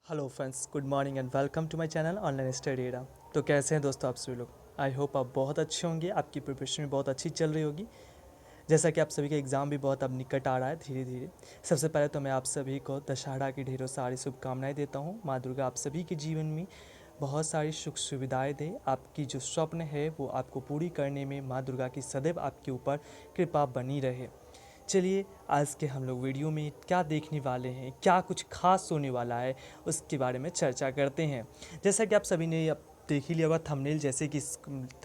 Hello friends, good morning and welcome to my channel online study Adda. तो कैसे हैं दोस्तों आप सभी लोग। आई होप आप बहुत अच्छे होंगे, आपकी प्रिपरेशन भी बहुत अच्छी चल रही होगी। जैसा कि आप सभी का एग्ज़ाम भी बहुत अब निकट आ रहा है धीरे धीरे। सबसे पहले तो मैं आप सभी को दशहरा की ढेरों सारी शुभकामनाएं देता हूँ। माँ दुर्गा आप सभी के जीवन में बहुत सारी सुख सुविधाएं दे। आपकी जो स्वप्न है वो आपको पूरी करने में माँ दुर्गा की सदैव आपके ऊपर कृपा बनी रहे। चलिए, आज के हम लोग वीडियो में क्या देखने वाले हैं, क्या कुछ खास होने वाला है, उसके बारे में चर्चा करते हैं। जैसा कि आप सभी ने अब देख ही लिया होगा थंबनेल, जैसे कि इस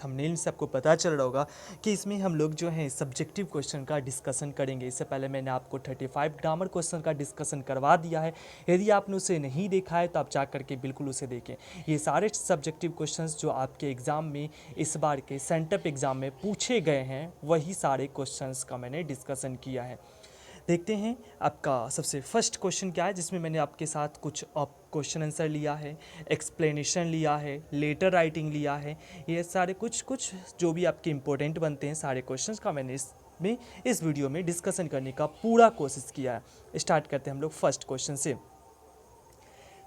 थंबनेल से आपको पता चल रहा होगा कि इसमें हम लोग जो है सब्जेक्टिव क्वेश्चन का डिस्कशन करेंगे। इससे पहले मैंने आपको 35 ग्रामर क्वेश्चन का डिस्कशन करवा दिया है। यदि आपने उसे नहीं देखा है तो आप जा करके बिल्कुल उसे देखें। ये सारे सब्जेक्टिव क्वेश्चंस जो आपके एग्ज़ाम में इस बार के सेंटअप एग्ज़ाम में पूछे गए हैं, वही सारे क्वेश्चंस का मैंने डिस्कशन किया है। देखते हैं आपका सबसे फर्स्ट क्वेश्चन क्या है, जिसमें मैंने आपके साथ कुछ क्वेश्चन आंसर लिया है, एक्सप्लेनेशन लिया है, लेटर राइटिंग लिया है। ये सारे कुछ कुछ जो भी आपके इंपॉर्टेंट बनते हैं सारे क्वेश्चंस का मैंने इस वीडियो में डिस्कशन करने का पूरा कोशिश किया है। स्टार्ट करते हैं हम लोग फर्स्ट क्वेश्चन से।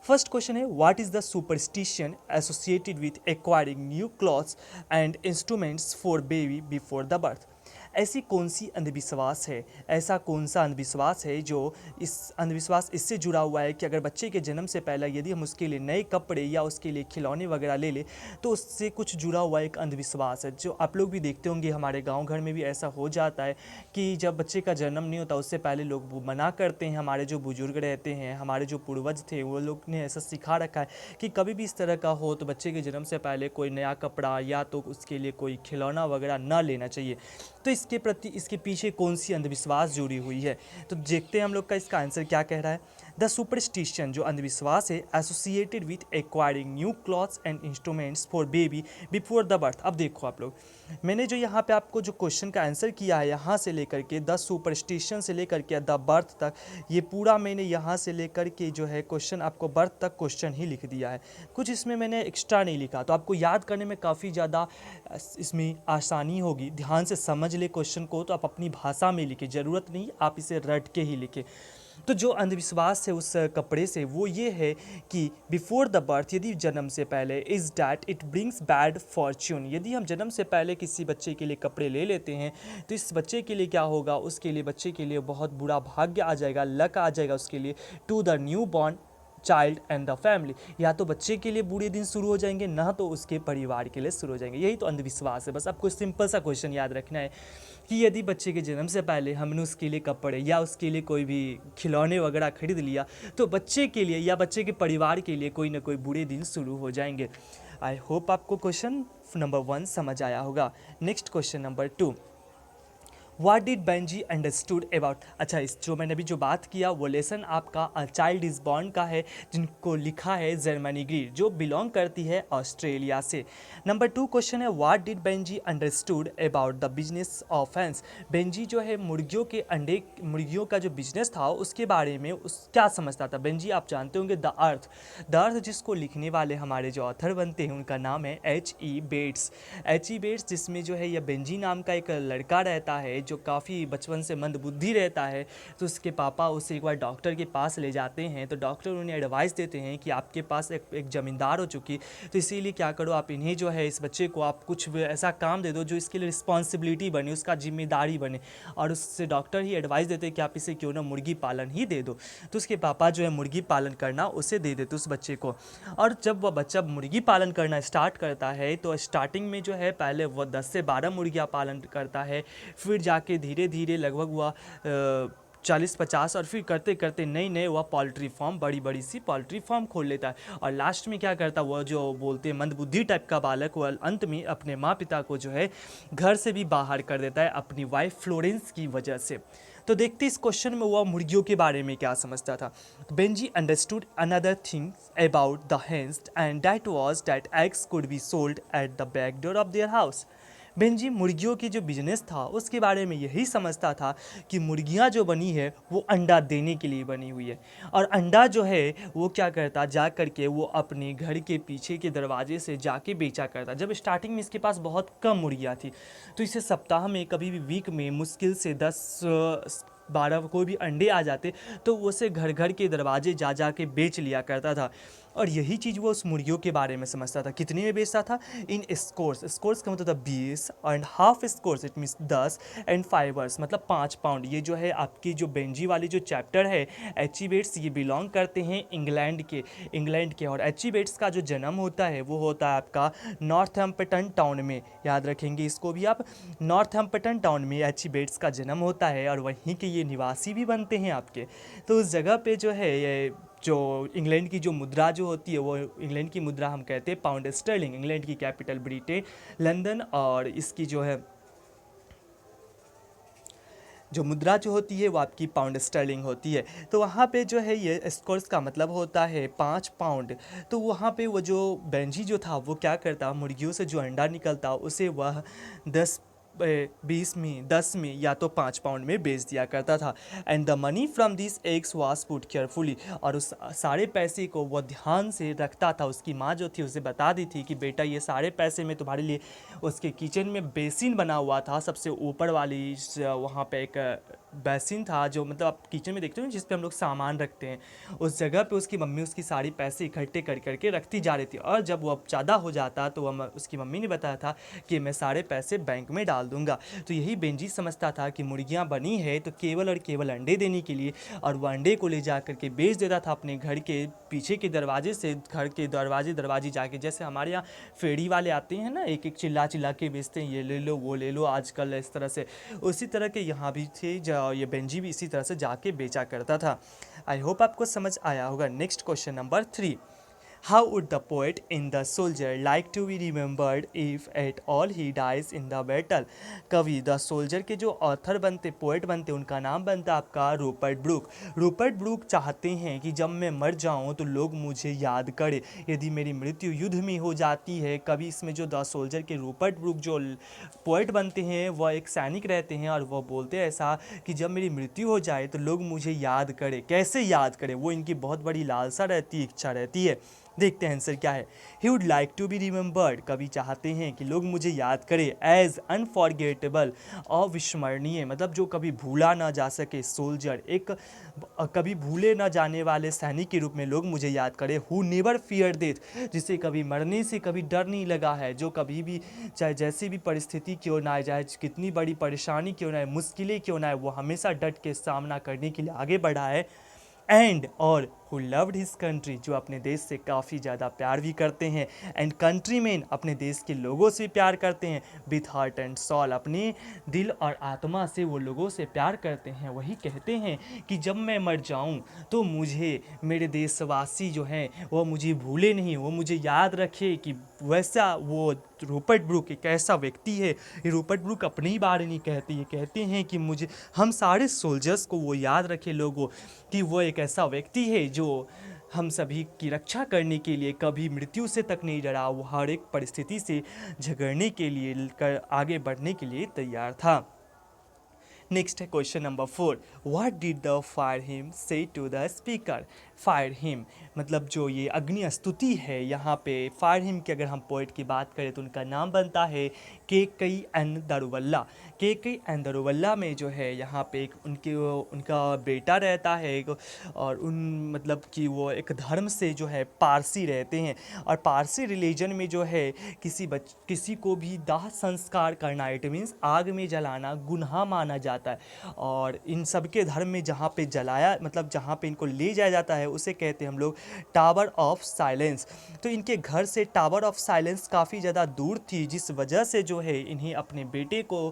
फर्स्ट क्वेश्चन है, what is the superstition associated with acquiring new clothes and instruments for baby before the birth. ऐसी कौन सी अंधविश्वास है, ऐसा कौन सा अंधविश्वास है जो इस अंधविश्वास इससे जुड़ा हुआ है कि अगर बच्चे के जन्म से पहले यदि हम उसके लिए नए कपड़े या उसके लिए खिलौने वगैरह ले लें तो उससे कुछ जुड़ा हुआ एक अंधविश्वास है। जो आप लोग भी देखते होंगे, हमारे गांव घर में भी ऐसा हो जाता है कि जब बच्चे का जन्म नहीं होता उससे पहले लोग वो मना करते हैं। हमारे जो बुजुर्ग रहते हैं, हमारे जो पूर्वज थे, वो लोग ने ऐसा सिखा रखा है कि कभी भी इस तरह का हो तो बच्चे के जन्म से पहले कोई नया कपड़ा या तो उसके लिए कोई खिलौना वगैरह ना लेना चाहिए। तो इसके प्रति इसके पीछे कौन सी अंधविश्वास जुड़ी हुई है, तो देखते हैं हम लोग का इसका आंसर क्या कह रहा है। द सुपरस्टिशन जो अंधविश्वास है associated with acquiring new clothes and instruments for baby before the birth. अब देखो आप लोग, मैंने जो यहाँ पे आपको जो क्वेश्चन का आंसर किया है, यहाँ से लेकर के द सुपरस्टिशन से लेकर के द बर्थ तक, ये पूरा मैंने यहाँ से लेकर के जो है क्वेश्चन आपको बर्थ तक क्वेश्चन ही लिख दिया है। कुछ इसमें मैंने एक्स्ट्रा नहीं लिखा, तो आपको याद करने में काफ़ी ज़्यादा इसमें आसानी होगी। ध्यान से समझ ले क्वेश्चन को, तो आप अपनी भाषा में लिखें, ज़रूरत नहीं आप इसे रट के ही लिखें। तो जो अंधविश्वास है उस कपड़े से वो ये है कि बिफोर द बर्थ, यदि जन्म से पहले, is that it brings bad Fortune. यदि हम जन्म से पहले किसी बच्चे के लिए कपड़े ले लेते हैं तो इस बच्चे के लिए क्या होगा, उसके लिए बच्चे के लिए बहुत बुरा भाग्य आ जाएगा, लक आ जाएगा उसके लिए, to the newborn child and the family. या तो बच्चे के लिए बुरे दिन शुरू हो जाएंगे, ना तो उसके परिवार के लिए शुरू हो जाएंगे। यही तो अंधविश्वास है। बस आपको सिंपल सा क्वेश्चन याद रखना है कि यदि बच्चे के जन्म से पहले हमने उसके लिए कपड़े या उसके लिए कोई भी खिलौने वगैरह खरीद लिया तो बच्चे के लिए या बच्चे के परिवार के लिए कोई ना कोई बुरे दिन शुरू हो जाएंगे। आई होप आपको क्वेश्चन नंबर 1 समझ आया होगा। Next question number 2, what did Benji understood about. अच्छा, इस जो मैंने अभी जो बात किया वो लेसन आपका अ चाइल्ड इज बॉर्न का है, जिनको लिखा है जर्मनी ग्रीड, जो बिलोंग करती है ऑस्ट्रेलिया से। नंबर 2 क्वेश्चन है, what did Benji understood about the business of hens. Benji जो है मुर्गियों के अंडे, मुर्गियों का जो बिजनेस था उसके बारे में उस क्या समझता था। बेंजी आप जानते होंगे द अर्थ, द अर्थ जिसको लिखने वाले हमारे जो ऑथर बनते हैं उनका नाम है H.E. बेट्स। H.E. बेट्स, जिसमें जो है यह बेंजी नाम का एक लड़का रहता है जो काफ़ी बचपन से मंदबुद्धि रहता है। तो उसके पापा उसे एक बार डॉक्टर के पास ले जाते हैं, तो डॉक्टर उन्हें एडवाइस देते हैं कि आपके पास एक ज़मींदार हो चुकी, तो इसीलिए क्या करो आप इन्हें जो है, इस बच्चे को आप कुछ ऐसा काम दे दो जो इसके लिए रिस्पॉन्सिबिलिटी बने, उसका जिम्मेदारी बने। और उससे डॉक्टर ही एडवाइस देते हैं कि आप इसे क्यों ना मुर्गी पालन ही दे दो। तो उसके पापा जो है मुर्गी पालन करना उसे दे देते उस बच्चे को। और जब वह बच्चा मुर्गी पालन करना स्टार्ट करता है तो स्टार्टिंग में जो है पहले वह 10 से 12 मुर्गियाँ पालन करता है, फिर जाके धीरे धीरे लगभग वह 40-50, और फिर करते करते नई नए वह पोल्ट्री फार्म, बड़ी बड़ी सी पोल्ट्री फार्म खोल लेता है। और लास्ट में क्या करता, वह जो बोलते हैं मंदबुद्धि टाइप का बालक, वह अंत में अपने माँ पिता को जो है घर से भी बाहर कर देता है अपनी वाइफ फ्लोरेंस की वजह से। तो देखते इस क्वेश्चन में वह मुर्गियों के बारे में क्या समझता था। Benji understood another thing about the hence and that was that eggs could be sold at the back door of their house. Benji मुर्गियों की जो बिजनेस था उसके बारे में यही समझता था कि मुर्गियां जो बनी है वो अंडा देने के लिए बनी हुई है, और अंडा जो है वो क्या करता, जा करके वो अपने घर के पीछे के दरवाजे से जाके बेचा करता। जब स्टार्टिंग में इसके पास बहुत कम मुर्गियां थी तो इसे सप्ताह में, कभी भी वीक में मुश्किल से 12 कोई भी अंडे आ जाते तो वो उसे घर घर के दरवाजे जा जा के बेच लिया करता था। और यही चीज़ वो उस मुर्गियों के बारे में समझता था। कितने में बेचता था? इन स्कोर्स। स्कोर्स का मतलब था 20 and half scores, it means 10 and 5 वर्स मतलब 5 पाउंड। ये जो है आपकी जो बेंजी वाली जो चैप्टर है एचिवेट्स, ये बिलोंग करते हैं इंग्लैंड के। और एचिवेट्स का जो जन्म होता है वो होता है आपका नॉर्थहैम्पटन टाउन में। याद रखेंगे इसको भी आप, नॉर्थहैम्पटन टाउन में एचिवेट्स का जन्म होता है और वहीं के ये निवासी भी बनते हैं आपके। तो उस जगह पे जो है ये जो इंग्लैंड की जो मुद्रा जो होती है वो इंग्लैंड की मुद्रा हम कहते हैं पाउंड स्टर्लिंग। इंग्लैंड की कैपिटल ब्रिटेन लंदन, और इसकी जो है जो मुद्रा जो होती है वो आपकी पाउंड स्टर्लिंग होती है। तो वहाँ पे जो है ये स्कोर्स का मतलब होता है 5 पाउंड। तो वहाँ पे वो जो बेंजी जो था वो क्या करता, मुर्गियों से जो अंडा निकलता उसे वह 10 में या तो 5 पाउंड में बेच दिया करता था। And the money from this eggs was put carefully, और उस सारे पैसे को वह ध्यान से रखता था। उसकी माँ जो थी उसे बता दी थी कि बेटा ये सारे पैसे मैं तुम्हारे लिए, उसके किचन में बेसिन बना हुआ था सबसे ऊपर वाली, वहाँ पे एक बेसिन था जो मतलब आप किचन में देखते हो जिस पे हम लोग सामान रखते हैं, उस जगह पे उसकी मम्मी उसकी सारी पैसे इकट्ठे कर करके रखती जा रही थी। और जब वो अब ज़्यादा हो जाता तो उसकी मम्मी ने बताया था कि मैं सारे पैसे बैंक में डाल दूंगा। तो यही बेंजी समझता था कि मुर्गियाँ बनी है तो केवल और केवल अंडे देने के लिए, और वह अंडे को ले जा करके बेच देता था अपने घर के पीछे के दरवाजे से। घर के दरवाजे जाके, जैसे हमारे यहाँ फेरी वाले आते हैं ना, एक एक चिल्ला चिल्ला के बेचते हैं, ये ले लो वो ले लो आजकल इस तरह से, उसी तरह के यहाँ भी थे। ये बेंजी भी इसी तरह से जाके बेचा करता था। आई होप आपको समझ आया होगा। Next question number 3, How would the poet in The Soldier like to be remembered if at all he dies in the battle? कवि द सोल्जर के जो ऑथर बनते, पोएट बनते, उनका नाम बनता आपका रूपर्ट ब्रूक। रूपर्ट ब्रूक चाहते हैं कि जब मैं मर जाऊं तो लोग मुझे याद करें, यदि मेरी मृत्यु युद्ध में हो जाती है। कभी इसमें जो द सोल्जर के रूपर्ट ब्रूक जो पोएट बनते हैं वह एक सैनिक रहते हैं, और वह बोलते हैं ऐसा कि जब मेरी मृत्यु हो जाए तो लोग मुझे याद करें। कैसे याद करें, वो इनकी बहुत बड़ी लालसा रहती है, इच्छा रहती है। देखते हैं आंसर क्या है। He would like to be remembered, कवि चाहते हैं कि लोग मुझे याद करें एज अनफॉरगेटेबल, अविस्मरणीय, मतलब जो कभी भूला ना जा सके। सोल्जर, एक कभी भूले ना जाने वाले सैनिक के रूप में लोग मुझे याद करें। हु नेवर फियर डेथ, जिसे कभी मरने से कभी डर नहीं लगा है, जो कभी भी चाहे जैसी भी परिस्थिति क्यों ना आए, चाहे कितनी बड़ी परेशानी क्यों ना आए, मुश्किलें क्यों ना आए, वो हमेशा डट के सामना करने के लिए आगे बढ़ा है। एंड और हु लव्ड हिज कंट्री, जो अपने देश से काफ़ी ज़्यादा प्यार भी करते हैं। एंड कंट्री मैन, अपने देश के लोगों से प्यार करते हैं। विथ हार्ट एंड सॉल, अपने दिल और आत्मा से वो लोगों से प्यार करते हैं। वही कहते हैं कि जब मैं मर जाऊं तो मुझे मेरे देशवासी जो हैं वो मुझे भूले नहीं, वो मुझे याद रखे कि वैसा वो रूपर्ट ब्रूक एक ऐसा व्यक्ति है। ये रूपर्ट ब्रूक अपने ही बारे नहीं कहते, ये कहते हैं कि मुझे, हम सारे सोल्जर्स को वो याद रखे लोगों, कि वो एक ऐसा व्यक्ति है जो हम सभी की रक्षा करने के लिए कभी मृत्यु से तक नहीं डरा। वो हर एक परिस्थिति से झगड़ने के लिए आगे बढ़ने के लिए तैयार था। नेक्स्ट है question number 4, what did the fire hymn say to the speaker? Fire hymn मतलब जो ये अग्नि स्तुति है, यहाँ पे फायर हिम की अगर हम पोइट की बात करें तो उनका नाम बनता है के.कई.एन. दारुवल्ला। के.कई.एन. दारुवल्ला में जो है यहाँ पे एक उनका बेटा रहता है और मतलब कि वो एक धर्म से जो है पारसी रहते हैं, और पारसी रिलीजन में जो है किसी को भी दाह संस्कार करना, इट मीन्स आग में जलाना गुनाह माना जाता है। और इन सब के धर्म में जहाँ पे जलाया, मतलब जहाँ पे इनको ले जाया जाता है उसे कहते हैं हम लोग टावर ऑफ साइलेंस। तो इनके घर से टावर ऑफ साइलेंस काफ़ी ज़्यादा दूर थी, जिस वजह से जो है इन्हें अपने बेटे को,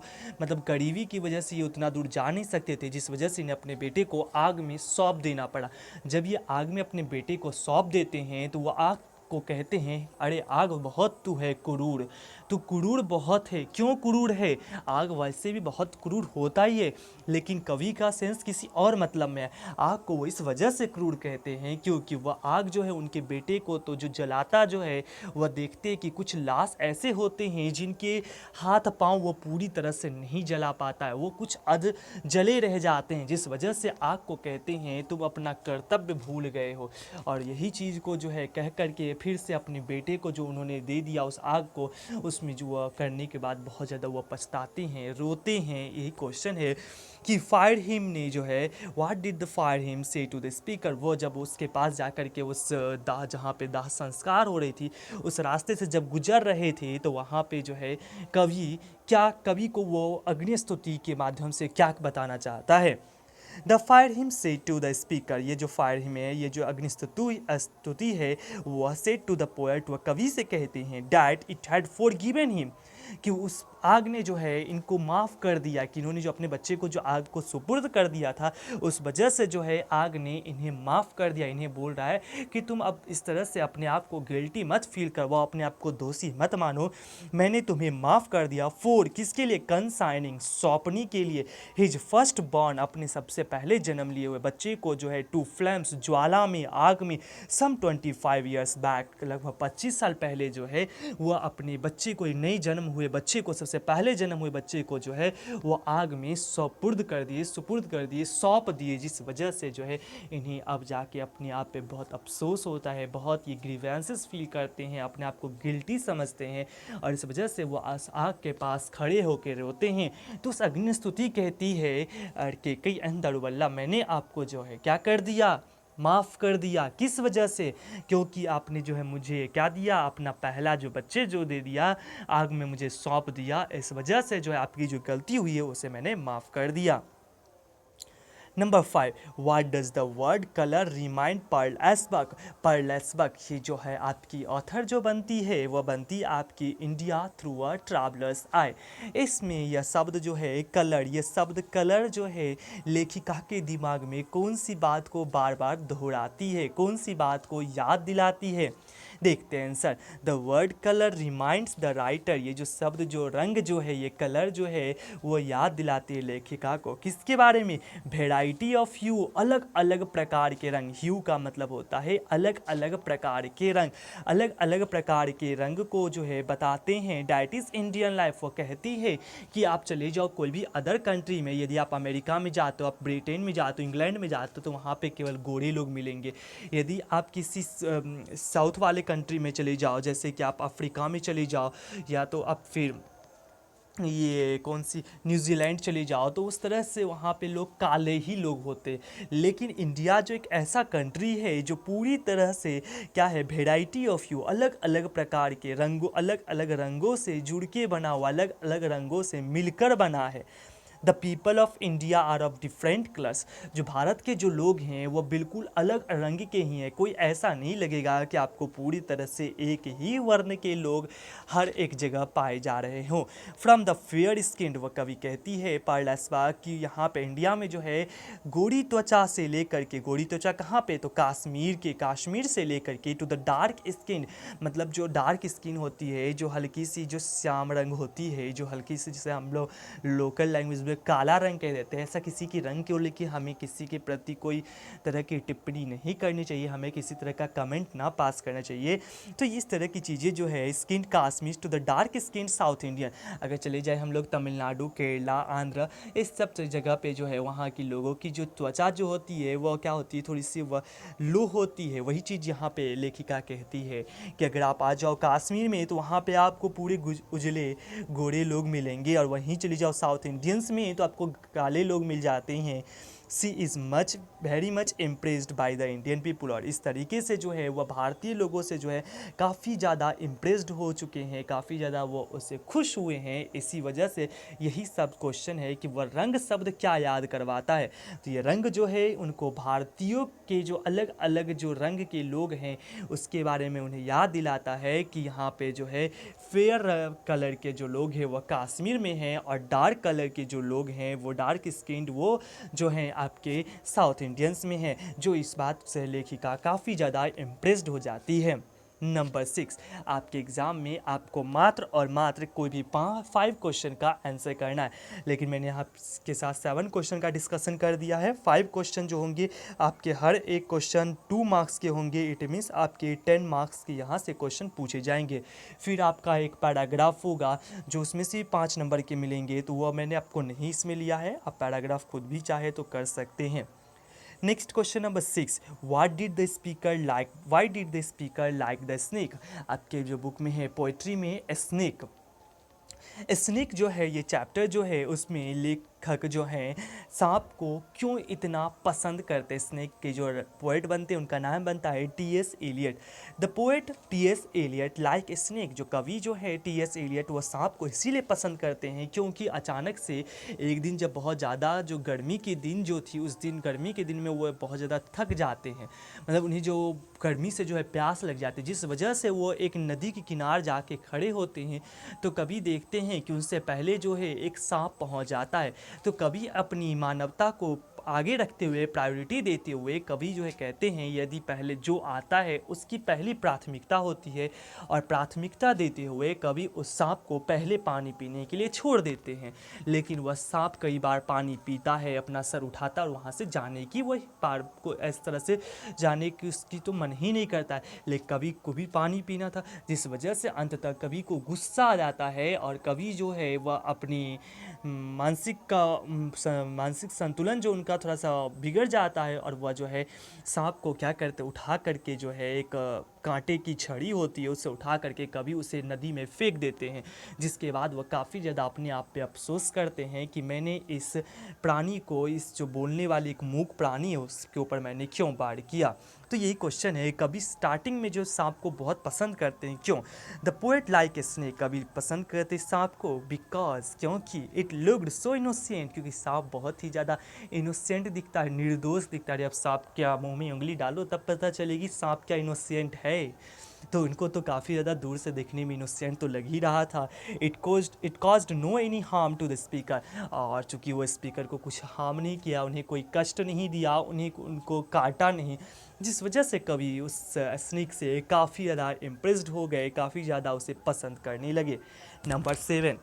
मतलब गरीबी की वजह से ये उतना दूर जा नहीं सकते थे, जिस वजह से इन्हें अपने बेटे को आग में सौंप देना पड़ा। जब ये आग में अपने बेटे को सौंप देते हैं तो वो आग को कहते हैं, अरे आग बहुत तू है क्रूर, तू क्रूर बहुत है। क्यों क्रूर है? आग वैसे भी बहुत क्रूर होता ही है, लेकिन कवि का सेंस किसी और मतलब में है। आग को वो इस वजह से क्रूर कहते हैं क्योंकि वह आग जो है उनके बेटे को तो जो जलाता जो है, वह देखते हैं कि कुछ लाश ऐसे होते हैं जिनके हाथ पांव वो पूरी तरह से नहीं जला पाता है, वो कुछ अध जले रह जाते हैं, जिस वजह से आग को कहते हैं तुम अपना कर्तव्य भूल गए हो। और यही चीज़ को जो है कह करके फिर से अपने बेटे को जो उन्होंने दे दिया उस आग को, उसमें जो वह करने के बाद बहुत ज़्यादा वह पछताते हैं, रोते हैं। यही क्वेश्चन है कि फायर हिम ने जो है, what did the fire hymn say to the speaker, वो जब उसके पास जाकर के उस दाह, जहाँ पे दाह संस्कार हो रही थी, उस रास्ते से जब गुजर रहे थे, तो वहाँ पे जो है कवि को वो अग्नि स्तुति के माध्यम से क्या बताना चाहता है। The fire him said to the speaker, ये जो फायर हिम है, ये जो अग्नि स्तुति है, वह सेड टू द पोएट, वह कवि से कहते हैं that it had forgiven him, कि उस आग ने जो है इनको माफ़ कर दिया, कि इन्होंने जो अपने बच्चे को जो आग को सुपुर्द कर दिया था, उस वजह से जो है आग ने इन्हें माफ़ कर दिया। इन्हें बोल रहा है कि तुम अब इस तरह से अपने आप को गिल्टी मत फील करवाओ, अपने आप को दोषी मत मानो, मैंने तुम्हें माफ़ कर दिया। फॉर, किसके लिए, कंसाइनिंग, सौंपनी के लिए, हिज फर्स्ट बॉर्न, अपने सबसे पहले जन्म लिए हुए बच्चे को जो है, टू फ्लेम्स, ज्वाला में, आग में, सम 25 ईयर्स बैक, लगभग 25 साल पहले जो है वह अपने बच्चे को, नई जन्म हुए बच्चे को, सबसे पहले जन्म हुए बच्चे को जो है वो आग में सुपुर्द कर दिए, सौंप दिए, जिस वजह से जो है इन्हें अब जाके अपने आप पे बहुत अफसोस होता है, बहुत ये ग्रीवेंसेस फील करते हैं, अपने आप को गिल्टी समझते हैं, और इस वजह से वो आग के पास खड़े होकर रोते हैं। तो उस अग्नि स्तुति कहती है कि कई अंदर वल्ला, मैंने आपको जो है क्या कर दिया, माफ़ कर दिया। किस वजह से, क्योंकि आपने जो है मुझे क्या दिया, अपना पहला जो बच्चे जो दे दिया, आग में मुझे सौंप दिया, इस वजह से जो है आपकी जो गलती हुई है उसे मैंने माफ़ कर दिया। Number 5, what does the word colour remind Pearl S Buck. Pearl S Buck, ये जो है आपकी ऑथर जो बनती है, वह बनती आपकी इंडिया थ्रू अ ट्रैवलर्स आई। इसमें यह शब्द जो है कलर, ये शब्द कलर जो है लेखिका के दिमाग में कौन सी बात को बार बार दोहराती है, कौन सी बात को याद दिलाती है। देखते हैं answer. The word colour reminds the writer, ये जो शब्द जो रंग जो है, ये कलर जो है वो याद दिलाती है लेखिका को किसके बारे में, वेराइटी ऑफ ह्यू, अलग अलग प्रकार के रंग। ह्यू का मतलब होता है अलग अलग प्रकार के रंग, अलग अलग प्रकार के रंग को जो है बताते हैं। डैट इज़ इंडियन लाइफ, वो कहती है कि आप चले जाओ कोई भी अदर कंट्री में, यदि आप अमेरिका में जाते हो, आप ब्रिटेन में जाते हो, इंग्लैंड में जाते हो, तो वहाँ पे केवल गोरे लोग मिलेंगे। यदि आप किसी साउथ वाले कंट्री में चले जाओ, जैसे कि आप अफ्रीका में चले जाओ, या तो आप फिर ये कौन सी न्यूजीलैंड चले जाओ, तो उस तरह से वहाँ पे लोग काले ही लोग होते। लेकिन इंडिया जो एक ऐसा कंट्री है जो पूरी तरह से क्या है, वेराइटी ऑफ यू, अलग अलग प्रकार के रंगों, अलग अलग रंगों से जुड़ के बना हुआ, अलग अलग रंगों से मिलकर बना है। The people of India are of different colours, जो भारत के जो लोग हैं वो बिल्कुल अलग रंग के ही हैं। कोई ऐसा नहीं लगेगा कि आपको पूरी तरह से एक ही वर्ण के लोग हर एक जगह पाए जा रहे हों। फ्रॉम द फेयर स्किन, वह कवि कहती है पर्ल एस्बक कि यहाँ पे इंडिया में जो है गोरी त्वचा से लेकर के, गोरी त्वचा कहाँ पे, तो कश्मीर से लेकर के, टू द डार्क स्किन, मतलब जो डार्क स्किन होती है, जो हल्की सी जो श्याम रंग होती है, जो हल्की सी, जिसे हम लोग लोकल लैंग्वेज में काला रंग कह देते हैं, ऐसा किसी की रंग क्यों, लेकिन हमें किसी के प्रति कोई तरह की टिप्पणी नहीं करनी चाहिए, हमें किसी तरह का कमेंट ना पास करना चाहिए। तो इस तरह की चीज़ें जो है, skin Kashmir to the dark skin south Indian, अगर चले जाए हम लोग तमिलनाडु, केरला, आंध्र, इस सब जगह पे जो है वहाँ की लोगों की जो त्वचा जो होती है वो क्या होती है, थोड़ी सी वह लो होती है। वही चीज़ यहाँ पे लेखिका कहती है कि अगर आप आ जाओ कश्मीर में तो वहाँ पे आपको पूरे उजले गोरे लोग मिलेंगे, और वहीं चले जाओ साउथ इंडियंस में तो आपको काले लोग मिल जाते हैं। She is much very much impressed by the Indian people, और इस तरीके से जो है वह भारतीय लोगों से जो है काफ़ी ज़्यादा इम्प्रेस्ड हो चुके हैं, काफ़ी ज़्यादा वो उससे खुश हुए हैं। इसी वजह से यही सब क्वेश्चन है कि वह रंग शब्द क्या याद करवाता है। तो ये रंग जो है उनको भारतीयों के जो अलग अलग जो रंग के लोग हैं उसके बारे में उन्हें याद दिलाता है कि यहाँ पे जो है फेयर कलर के जो लोग हैं वह कश्मीर में हैं, और डार्क कलर के जो लोग हैं वो डार्क स्किन्ड वो जो हैं आपके साउथ इंडियंस में हैं। जो इस बात से लेखिका काफ़ी ज़्यादा इम्प्रेस्ड हो जाती है। नंबर 6, आपके एग्ज़ाम में आपको मात्र और मात्र कोई भी 5 क्वेश्चन का आंसर करना है, लेकिन मैंने यहाँ के साथ 7 क्वेश्चन का डिस्कशन कर दिया है। 5 क्वेश्चन जो होंगे आपके हर एक क्वेश्चन 2 मार्क्स के होंगे, इट मीन्स आपके 10 मार्क्स के यहाँ से क्वेश्चन पूछे जाएंगे। फिर आपका एक पैराग्राफ होगा जो उसमें से 5 नंबर के मिलेंगे, तो वह मैंने आपको नहीं इसमें लिया है, आप पैराग्राफ खुद भी चाहे तो कर सकते हैं। Next question number 6, what did the speaker like, why did the speaker like the snake. आपके जो बुक में है पोइट्री में स्नेक, स्नेक जो है ये चैप्टर जो है उसमें लेखक जो है सांप को क्यों इतना पसंद करते, स्नेक के जो पोएट बनते हैं उनका नाम बनता है T S. Eliot. The poet T S. Eliot like snake, जो कवि जो है टी.एस. एलियट वो सांप को इसीलिए पसंद करते हैं क्योंकि अचानक से एक दिन जब बहुत ज़्यादा जो गर्मी के दिन जो थी उस दिन गर्मी के दिन में वो बहुत ज़्यादा थक जाते हैं, मतलब उन्हें जो गर्मी से जो है प्यास लग जाती है, जिस वजह से वो एक नदी के किनार जाके खड़े होते हैं। तो कभी देखते हैं कि उनसे पहले जो है एक सांप पहुंच जाता है, तो कभी अपनी मानवता को आगे रखते हुए प्रायोरिटी देते हुए कभी जो है कहते हैं यदि पहले जो आता है उसकी पहली प्राथमिकता होती है, और प्राथमिकता देते हुए कभी उस सांप को पहले पानी पीने के लिए छोड़ देते हैं। लेकिन वह सांप कई बार पानी पीता है, अपना सर उठाता है और वहाँ से जाने की वह पार को इस तरह से जाने की उसकी तो मन ही नहीं करता है, लेकिन कभी को भी पानी पीना था, जिस वजह से अंततः कभी को गुस्सा आ जाता है और कभी जो है वह अपनी मानसिक संतुलन जो उनका थोड़ा सा बिगड़ जाता है, और वह जो है सांप को क्या करते उठा करके जो है एक कांटे की छड़ी होती है उससे उठा करके कभी उसे नदी में फेंक देते हैं, जिसके बाद वह काफ़ी ज़्यादा अपने आप पे अफसोस करते हैं कि मैंने इस प्राणी को, इस जो बोलने वाली एक मूक प्राणी है उसके ऊपर मैंने क्यों वार किया। तो यही क्वेश्चन है, कभी स्टार्टिंग में जो सांप को बहुत पसंद करते हैं क्यों। द पोएट लाइक स्नेक, कभी पसंद करते सांप को बिकॉज क्योंकि इट लुक्ड सो इनोसेंट, क्योंकि सांप बहुत ही ज़्यादा इनोसेंट दिखता है, निर्दोष दिखता है। अब सांप क्या मुंह में उंगली डालो तब पता चलेगी सांप क्या इनोसेंट है। तो उनको तो काफ़ी ज़्यादा दूर से देखने में इनोसेंट तो लग ही रहा था। It caused no any harm to the speaker, और चूँकि वो स्पीकर को कुछ हार्म नहीं किया, उन्हें कोई कष्ट नहीं दिया, उनको काटा नहीं, जिस वजह से कवि उस स्नेक से काफ़ी ज़्यादा इम्प्रेस्ड हो गए, काफ़ी ज़्यादा उसे पसंद करने लगे। Number 7,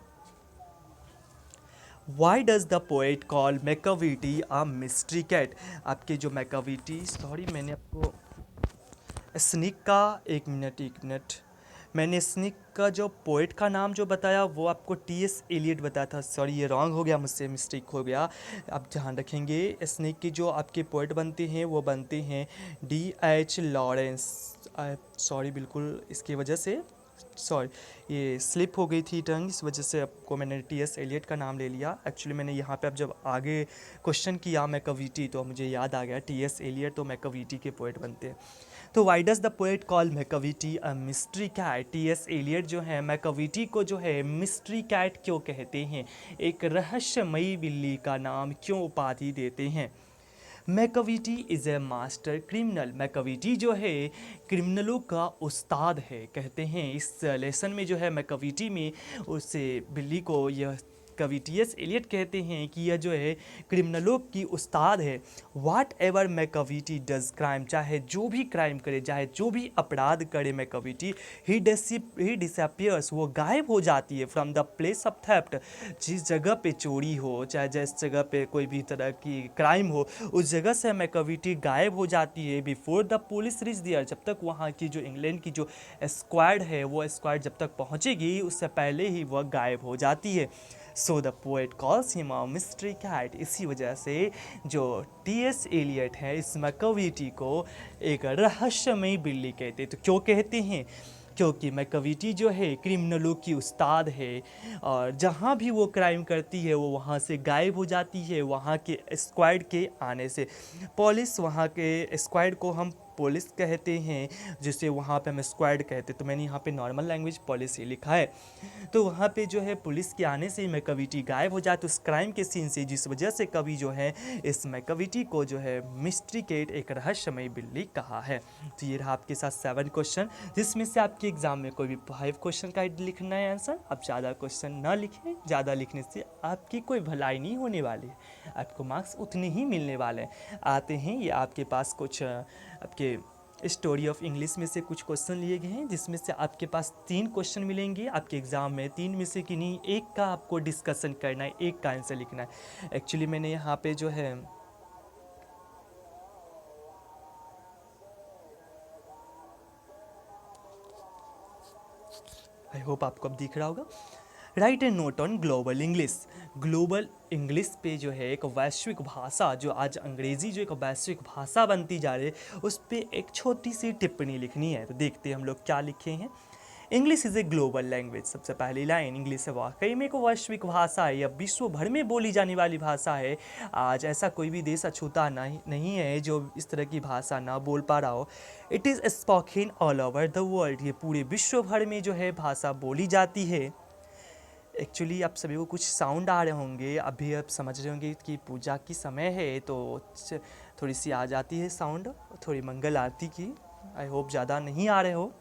why does the poet call Macavity a mystery cat. आपके जो मैकाविटी, सॉरी मैंने आपको स्नेक का, एक मिनट, मैंने स्नेक का जो पोएट का नाम जो बताया वो आपको टी.एस. एलियट बताया था, सॉरी ये रॉन्ग हो गया, मुझसे मिस्टेक हो गया। आप ध्यान रखेंगे स्नेक के जो आपके पोएट बनते हैं वो बनते हैं डी.एच. लॉरेंस। सॉरी बिल्कुल इसकी वजह से, सॉरी ये स्लिप हो गई थी टंग, इस वजह से आपको मैंने टी.एस. एलियट का नाम ले लिया। एक्चुअली मैंने यहाँ पे अब जब आगे क्वेश्चन किया मैकाविटी तो मुझे याद आ गया टी.एस. एलियट तो मैकाविटी के पोएट बनते हैं। तो why does the poet call Macavity a mystery cat. T S. Eliot जो है मैकाविटी को जो है मिस्ट्री कैट क्यों कहते हैं, एक रहस्यमयी बिल्ली का नाम क्यों उपाधि देते हैं। Macavity is a master criminal, Macavity जो है क्रिमिनलों का उस्ताद है, कहते हैं इस लेसन में जो है मैकाविटी में उसे बिल्ली को यह कवि टी.एस. एलियट कहते हैं कि यह जो है क्रिमिनलों की उस्ताद है। वाट एवर मैकाविटी डज क्राइम, चाहे जो भी क्राइम करे, चाहे जो भी अपराध करे मैकाविटी, ही डिसअपियर्स, वो गायब हो जाती है from the place of theft, जिस जगह पे चोरी हो, चाहे जिस जगह पे कोई भी तरह की क्राइम हो, उस जगह से मैकाविटी गायब हो जाती है बिफोर द पुलिस रीच दियर, जब तक वहाँ की जो इंग्लैंड की जो स्क्वाड है वो स्क्वाड जब तक पहुँचेगी उससे पहले ही वह गायब हो जाती है। So the poet calls him a mystery cat, इसी वजह से जो टी.एस. एलियट है इस मैकाविटी को एक रहस्यमयी बिल्ली कहते हैं। तो क्यों कहते हैं, क्योंकि मैकाविटी जो है क्रिमिनलों की उस्ताद है, और जहाँ भी वो क्राइम करती है वो वहाँ से गायब हो जाती है वहाँ के स्क्वाड के आने से। पुलिस, वहाँ के स्क्वाड को हम पुलिस कहते हैं, जिसे वहाँ पे हम स्क्वाड कहते हैं, तो मैंने यहाँ पे नॉर्मल लैंग्वेज पुलिस ही लिखा है। तो वहाँ पे जो है पुलिस के आने से मैकाविटी गायब हो जाए तो उस क्राइम के सीन से, जिस वजह से कवि जो है इस मैकाविटी को जो है मिस्ट्री कैट, एक रहस्यमयी बिल्ली कहा है। तो ये रहा आपके साथ 7 क्वेश्चन, जिसमें से आपके एग्जाम में कोई भी 5 क्वेश्चन का लिखना है आंसर। आप ज़्यादा क्वेश्चन ना लिखें, ज़्यादा लिखने से आपकी कोई भलाई नहीं होने वाली है, आपको मार्क्स उतने ही मिलने वाले हैं। आते हैं ये आपके पास कुछ आपके स्टोरी ऑफ इंग्लिश में से कुछ क्वेश्चन लिए गए हैं, जिसमें से आपके पास 3 क्वेश्चन मिलेंगे आपके एग्ज़ाम में। 3 में से किन्हीं एक का आपको डिस्कशन करना है, एक का आंसर लिखना है। एक्चुअली मैंने यहाँ पे जो है आई होप आपको अब दिख रहा होगा। Right A note on global English. Global English पे जो है एक वैश्विक भाषा, जो आज अंग्रेज़ी जो एक वैश्विक भाषा बनती जा रही है, उस पर एक छोटी सी टिप्पणी लिखनी है। तो देखते हैं हम लोग क्या लिखे हैं। English is a global language. सबसे पहली लाइन, इंग्लिश वाकई में एक वैश्विक भाषा है, यह विश्व भर में बोली जाने वाली भाषा है। आज ऐसा कोई भी देश अछूता नहीं है जो इस तरह की भाषा ना बोल पा रहा हो। It is spoken all over the world. ये पूरे विश्व भर में जो है भाषा बोली जाती है। एक्चुअली आप सभी को कुछ साउंड आ रहे होंगे, अभी आप समझ रहे होंगे कि पूजा की समय है तो थोड़ी सी आ जाती है साउंड, थोड़ी मंगल आरती की। आई होप ज़्यादा नहीं आ रहे हो।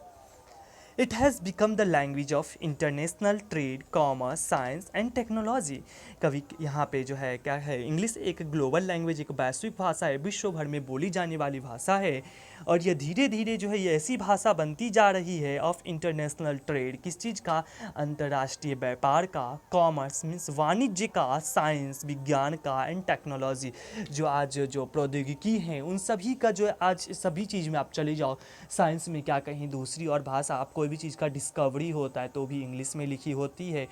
It has become the language of international trade, commerce, science and technology. कभी यहाँ पे जो है क्या है, इंग्लिश एक ग्लोबल लैंग्वेज, एक वैश्विक भाषा है, विश्व भर में बोली जाने वाली भाषा है। और ये धीरे धीरे जो है ये ऐसी भाषा बनती जा रही है ऑफ इंटरनेशनल ट्रेड, किस चीज़ का, अंतर्राष्ट्रीय व्यापार का, कॉमर्स मीन्स वाणिज्य का, साइंस विज्ञान का एंड टेक्नोलॉजी, जो आज जो प्रौद्योगिकी हैं उन सभी का जो है, आज सभी चीज़ में आप चले जाओ, साइंस में क्या कहीं दूसरी और भाषा, आप कोई भी चीज़ का डिस्कवरी होता है तो भी इंग्लिश में लिखी होती है।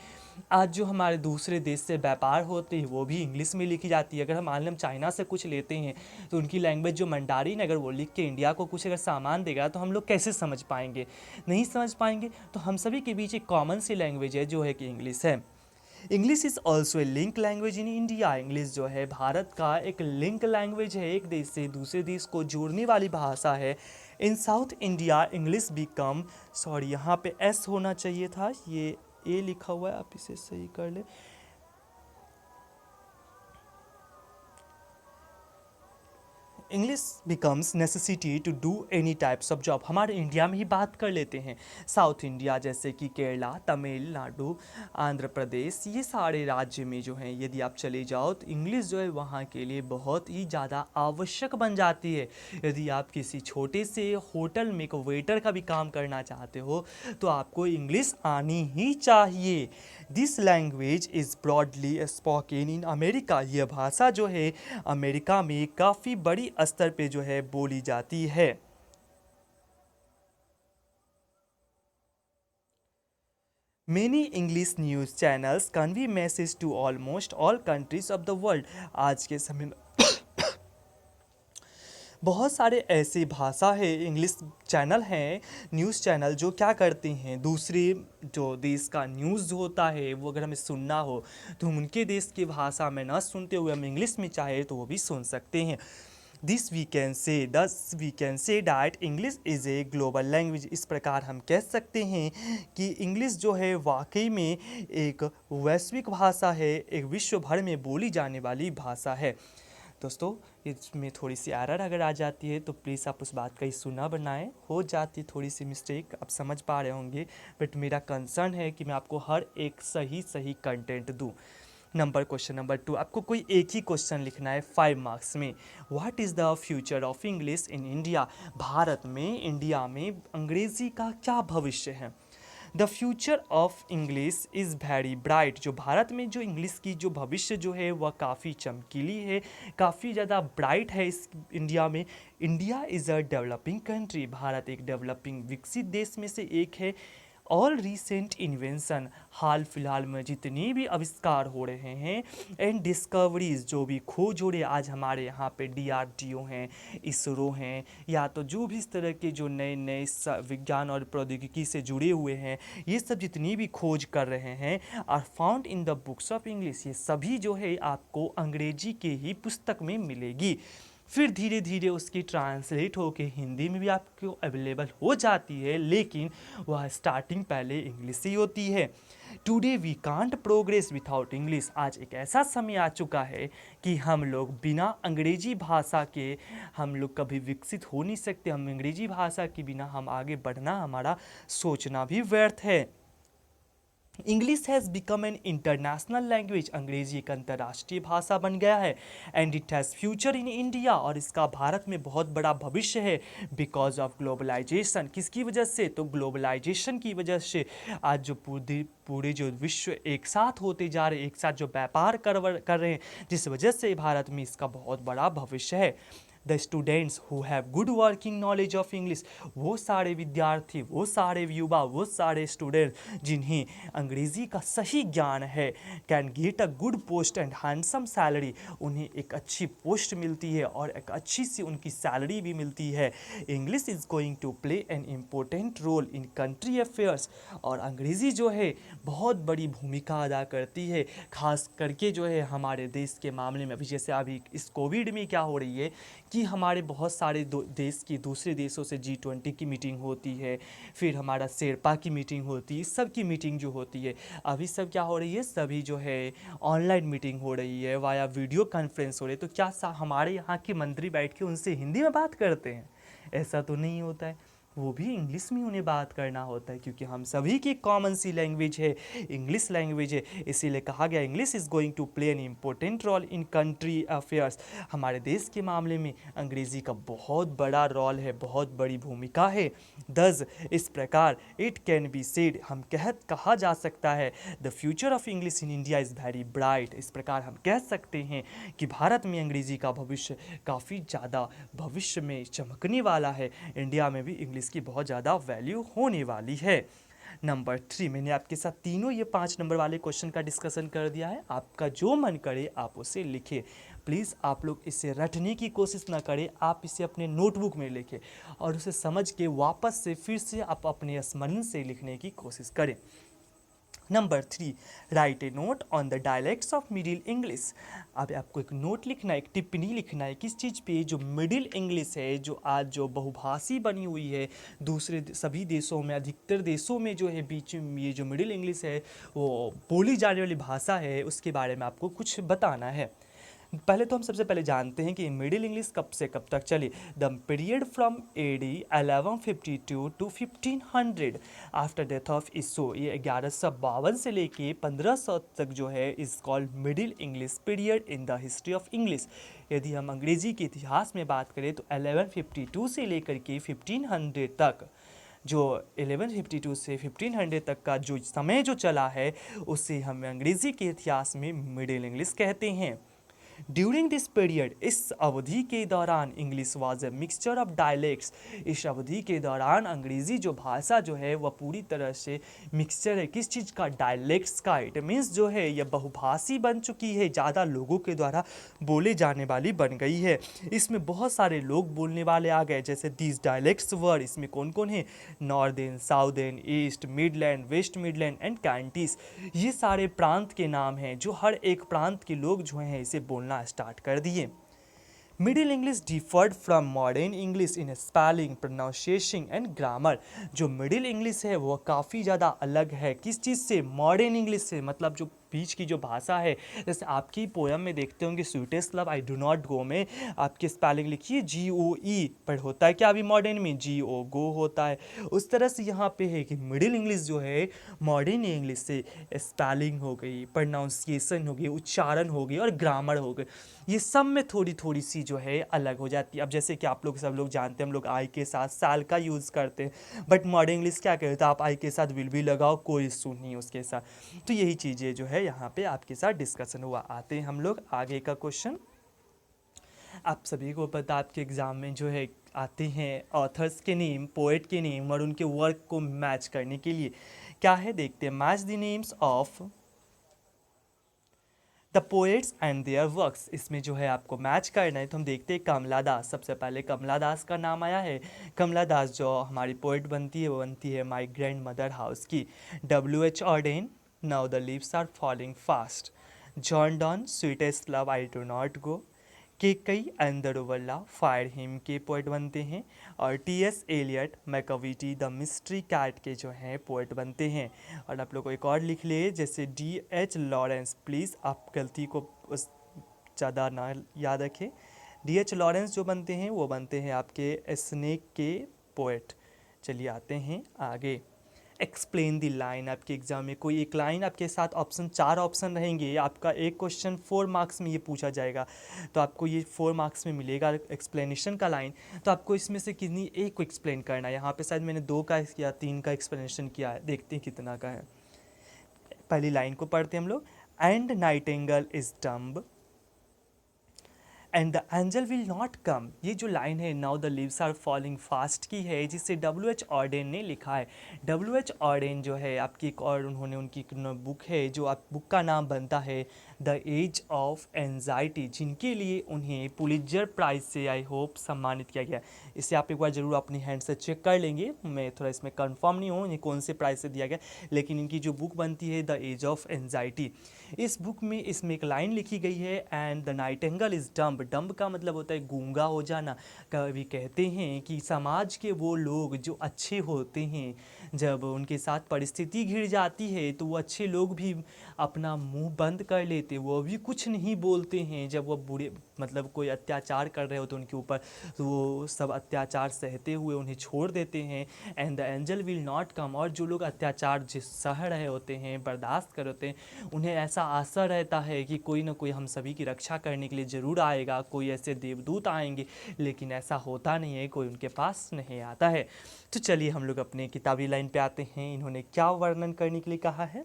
आज जो हमारे दूसरे देश से व्यापार होते हैं वो भी इंग्लिश में लिखी जाती है। अगर हम मान लें चाइना से कुछ लेते हैं तो उनकी लैंग्वेज जो मंडारिन, अगर वो लिख के इंडिया को कुछ अगर सामान देगा तो हम लोग कैसे समझ पाएंगे, नहीं समझ पाएंगे। तो हम सभी के बीच एक कॉमन सी लैंग्वेज है जो है कि इंग्लिश है। English is also a link language in India. English जो है भारत का एक लिंक लैंग्वेज है, एक देश से दूसरे देश को जोड़ने वाली भाषा है। In South India English become, sorry यहाँ पे एस होना चाहिए था, ये ए लिखा हुआ है, आप इसे सही कर ले। English becomes necessity to do any types of job. हमारे इंडिया में ही बात कर लेते हैं, साउथ इंडिया जैसे कि केरला, तमिलनाडु, आंध्र प्रदेश, ये सारे राज्य में जो हैं यदि आप चले जाओ तो इंग्लिश जो है वहाँ के लिए बहुत ही ज़्यादा आवश्यक बन जाती है। यदि आप किसी छोटे से होटल में एक वेटर का भी काम करना चाहते हो तो आपको इंग्लिश आनी ही चाहिए। This language is broadly spoken in America. यह भाषा जो है अमेरिका में काफ़ी बड़ी स्तर पे जो है बोली जाती है। Many English news channels convey message to almost all countries of the world. आज के समय में बहुत सारे ऐसे भाषा है इंग्लिश चैनल हैं, न्यूज़ चैनल, जो क्या करते हैं, दूसरे जो देश का न्यूज़ होता है वो अगर हमें सुनना हो तो हम उनके देश की भाषा में ना सुनते हुए हम इंग्लिश में चाहे तो वो भी सुन सकते हैं। This we can say that English is a global language. इस प्रकार हम कह सकते हैं कि इंग्लिश जो है वाकई में एक वैश्विक भाषा है, एक विश्व भर में बोली जाने वाली भाषा है। दोस्तों इसमें थोड़ी सी एरर अगर आ जाती है तो प्लीज़ आप उस बात का इशू ना बनाएं, हो जाती है थोड़ी सी मिस्टेक, आप समझ पा रहे होंगे, बट मेरा कंसर्न है कि मैं आपको हर एक सही कंटेंट दूं। क्वेश्चन नंबर 2, आपको कोई एक ही क्वेश्चन लिखना है 5 मार्क्स में। What is the future of English in India. Bharat में, इंडिया में अंग्रेज़ी का क्या भविष्य है। The future of English is very bright. जो भारत में जो इंग्लिश की जो भविष्य जो है वह काफ़ी चमकीली है, काफ़ी ज़्यादा ब्राइट है इस इंडिया में। India is a developing country. Bharat एक डेवलपिंग विकसित देश में से एक है। ऑल रिसेंट इन्वेंशन, हाल फिलहाल में जितने भी आविष्कार हो रहे हैं, एंड डिस्कवरीज, जो भी खोज हो रहे हैं, आज हमारे यहाँ पे DRDO हैं, इसरो हैं, या तो जो भी इस तरह के जो नए नए विज्ञान और प्रौद्योगिकी से जुड़े हुए हैं, ये सब जितनी भी खोज कर रहे हैं are found in the books of English. ये सभी जो है आपको अंग्रेजी के ही पुस्तक में मिलेगी। फिर धीरे धीरे उसकी ट्रांसलेट होके हिंदी में भी आपको अवेलेबल हो जाती है, लेकिन वह स्टार्टिंग पहले इंग्लिश से ही होती है। Today we can't progress without English. आज एक ऐसा समय आ चुका है कि हम लोग बिना अंग्रेजी भाषा के हम लोग कभी विकसित हो नहीं सकते। हम अंग्रेजी भाषा के बिना हम आगे बढ़ना, हमारा सोचना भी व्यर्थ है। English has become an international language. अंग्रेजी एक अंतर्राष्ट्रीय भाषा बन गया है। And it has future in India, और इसका भारत में बहुत बड़ा भविष्य है। बिकॉज ऑफ ग्लोबलाइजेशन, किसकी वजह से, तो ग्लोबलाइजेशन की वजह से आज जो पूरे जो विश्व एक साथ होते जा रहे, एक साथ जो व्यापार कर रहे हैं, जिस वजह से भारत में इसका बहुत बड़ा भविष्य है। The students who have good working knowledge of English, वो सारे विद्यार्थी, वो सारे युवा, वो सारे स्टूडेंट्स जिन्हें अंग्रेज़ी का सही ज्ञान है, can get a good post and handsome salary, उन्हें एक अच्छी पोस्ट मिलती है और एक अच्छी सी उनकी सैलरी भी मिलती है। English is going to play an important role in country affairs, और अंग्रेज़ी जो है बहुत बड़ी भूमिका अदा करती है, खास करके जो है हमारे देश के मामले में। अभी जैसे अभी इस कोविड में क्या हो रही है कि हमारे बहुत सारे देश की दूसरे देशों से G20 की मीटिंग होती है, फिर हमारा शेरपा की मीटिंग होती है, सब की मीटिंग जो होती है अभी सब क्या हो रही है, सभी जो है ऑनलाइन मीटिंग हो रही है, वाया वीडियो कॉन्फ्रेंस हो रही है। तो क्या हमारे यहाँ के मंत्री बैठ के उनसे हिंदी में बात करते हैं? ऐसा तो नहीं होता है, वो भी इंग्लिश में उन्हें बात करना होता है, क्योंकि हम सभी की कॉमन सी लैंग्वेज है, इंग्लिश लैंग्वेज है। इसीलिए कहा गया English is going to play an important role in country affairs. हमारे देश के मामले में अंग्रेज़ी का बहुत बड़ा रोल है, बहुत बड़ी भूमिका है। दस इस प्रकार इट कैन बी सेड, हम कहा जा सकता है, the future of English in India is very bright. इस प्रकार हम कह सकते हैं कि भारत में अंग्रेज़ी का भविष्य काफ़ी ज़्यादा भविष्य में चमकने वाला है। इंडिया में भी इंग्लिश की बहुत ज़्यादा वैल्यू होने वाली है। नंबर 3, मैंने आपके साथ तीनों ये 5 नंबर वाले क्वेश्चन का डिस्कशन कर दिया है। आपका जो मन करे आप उसे लिखें। प्लीज़ आप लोग इसे रटने की कोशिश ना करें, आप इसे अपने नोटबुक में लिखें और उसे समझ के वापस से फिर से आप अपने स्मरण से लिखने की कोशिश करें। Number 3, right A note on the dialects of middle English. अब आपको एक नोट लिखना है, एक टिप्पणी लिखना है, किस चीज़ पे? जो मिडिल इंग्लिश है, जो आज जो बहुभाषी बनी हुई है, दूसरे सभी देशों में, अधिकतर देशों में जो है बीच में ये जो मिडिल इंग्लिश है वो बोली जाने वाली भाषा है, उसके बारे में आपको कुछ बताना है। पहले तो हम सबसे पहले जानते हैं कि मिडिल इंग्लिश कब से कब तक चली। The period from AD 1152 to 1500 after death of ईसो, ये 1152 से लेके 1500 तक जो है is called Middle English period in the history of English. यदि हम अंग्रेजी के इतिहास में बात करें तो 1152 से लेकर के 1500 तक, जो 1152 से 1500 तक का जो समय जो चला है उसे हम अंग्रेज़ी के इतिहास में मिडिल इंग्लिश कहते हैं। ड्यूरिंग दिस पीरियड, इस अवधि के दौरान, English was a mixture of dialects, इस अवधि के दौरान अंग्रेज़ी जो भाषा जो है वह पूरी तरह से मिक्सचर है। किस चीज़ का? डायलेक्ट्स का। इट मीन्स जो है यह बहुभाषी बन चुकी है, ज़्यादा लोगों के द्वारा बोले जाने वाली बन गई है। इसमें बहुत सारे लोग बोलने वाले आ गए, जैसे दीज डायलेक्ट्स वर्ड, इसमें कौन कौन है? Northern, southern, east, midland, west midland and Kentish. ये सारे प्रांत के नाम हैं, जो हर एक प्रांत के लोग जो हैं इसे बोलना स्टार्ट कर दिए। Middle English deferred from modern English in spelling, pronunciation and grammar. जो मिडिल इंग्लिश है वो काफ़ी ज़्यादा अलग है, किस चीज़ से? मॉडर्न इंग्लिश से। मतलब जो बीच की जो भाषा है, जैसे आपकी पोयम में देखते होंगे sweetest love I do not गो में आपकी स्पेलिंग लिखिए GOE, पर होता है क्या अभी मॉडर्न में? GO, गो होता है। उस तरह से यहाँ पे है कि मिडिल इंग्लिश जो है मॉडर्न इंग्लिश से स्पेलिंग हो गई, प्रोनाउंसिएशन हो गई, उच्चारण हो गई और ग्रामर हो गई, ये सब में थोड़ी थोड़ी सी जो है अलग हो जाती है। अब जैसे कि आप लोग सब लोग जानते हैं, हम लोग आई के साथ साल का यूज़ करते हैं, बट मॉडर्न इंग्लिश क्या कहता है? आप आई के साथ विल भी लगाओ, कोई इशू नहीं उसके साथ। तो यही चीज़ें जो है यहाँ पे आपके साथ डिस्कशन हुआ। आते हैं हम लोग आगे का क्वेश्चन। आप सभी को पता, आपके एग्ज़ाम में जो है आते हैं ऑथर्स के नेम, पोएट के नेम और उनके वर्क को मैच करने के लिए क्या है, देखते हैं। Match the names of the poets and there works. इसमें जो है आपको मैच करना है, तो हम देखते हैं कमला दास। सबसे पहले कमला दास का नाम आया है। कमला दास जो हमारी पोएट बनती है वो बनती है माई ग्रैंड मदर हाउस की। WH Auden, now the leaves are falling fast. John Donne, sweetest love I do not go. Keki Daruwalla, fire hymn के पोएट बनते हैं। और TS Eliot, Macavity the mystery cat के जो हैं पोएट बनते हैं। और आप लोग को एक और लिख लिए, जैसे DH लॉरेंस, प्लीज़ आप गलती को उस ज़्यादा ना याद रखें। DH लॉरेंस जो बनते हैं वो बनते हैं आपके स्नेक के पोएट। चलिए आते हैं आगे। एक्सप्लेन द लाइन, आपके एग्जाम में कोई एक लाइन आपके साथ ऑप्शन, 4 ऑप्शन रहेंगे, आपका एक क्वेश्चन 4 मार्क्स में ये पूछा जाएगा, तो आपको ये 4 मार्क्स में मिलेगा एक्सप्लेनेशन का लाइन। तो आपको इसमें से कितनी एक को एक्सप्लेन करना है। यहाँ पे शायद मैंने 2 का या 3 का एक्सप्लेनेशन किया है, देखते हैं कितना का है। पहली लाइन को पढ़ते हैं हम लोग। And nightingale is dumb, and the angel will not come. ये जो लाइन है now the leaves are falling fast की है, जिसे W.H. ऑर्डेन ने लिखा है। W.H. ऑर्डेन जो है आपकी एक और उन्होंने उनकी एक बुक है जो आप बुक का नाम बनता है द एज ऑफ एंजाइटी, जिनके लिए उन्हें पुलित्जर प्राइज से आई होप सम्मानित किया गया। इसे आप एक बार ज़रूर अपनी हैंड से चेक कर लेंगे, मैं थोड़ा इसमें कंफर्म नहीं हूँ इन्हें कौन से प्राइज से दिया गया, लेकिन इनकी जो बुक बनती है द एज ऑफ एंजाइटी, इस बुक में इसमें एक लाइन लिखी गई है and the Nightingale is dumb. Dumb का मतलब होता है गूंगा हो जाना। कवि कहते हैं कि समाज के वो लोग जो अच्छे होते हैं, जब उनके साथ परिस्थिति घिर जाती है तो वो अच्छे लोग भी अपना मुंह बंद कर लेते, वो भी कुछ नहीं बोलते हैं। जब वो बुरे मतलब कोई अत्याचार कर रहे होते उनके ऊपर, तो वो सब अत्याचार सहते हुए उन्हें छोड़ देते हैं। And the angel will not कम, और जो लोग अत्याचार जिस सह रहे होते हैं, बर्दाश्त कर होते हैं, उन्हें ऐसा आशा रहता है कि कोई ना कोई हम सभी की रक्षा करने के लिए ज़रूर आएगा, कोई ऐसे देवदूत आएंगे, लेकिन ऐसा होता नहीं है, कोई उनके पास नहीं आता है। तो चलिए हम लोग अपने किताबी लाइन पे आते हैं, इन्होंने क्या वर्णन करने के लिए कहा है।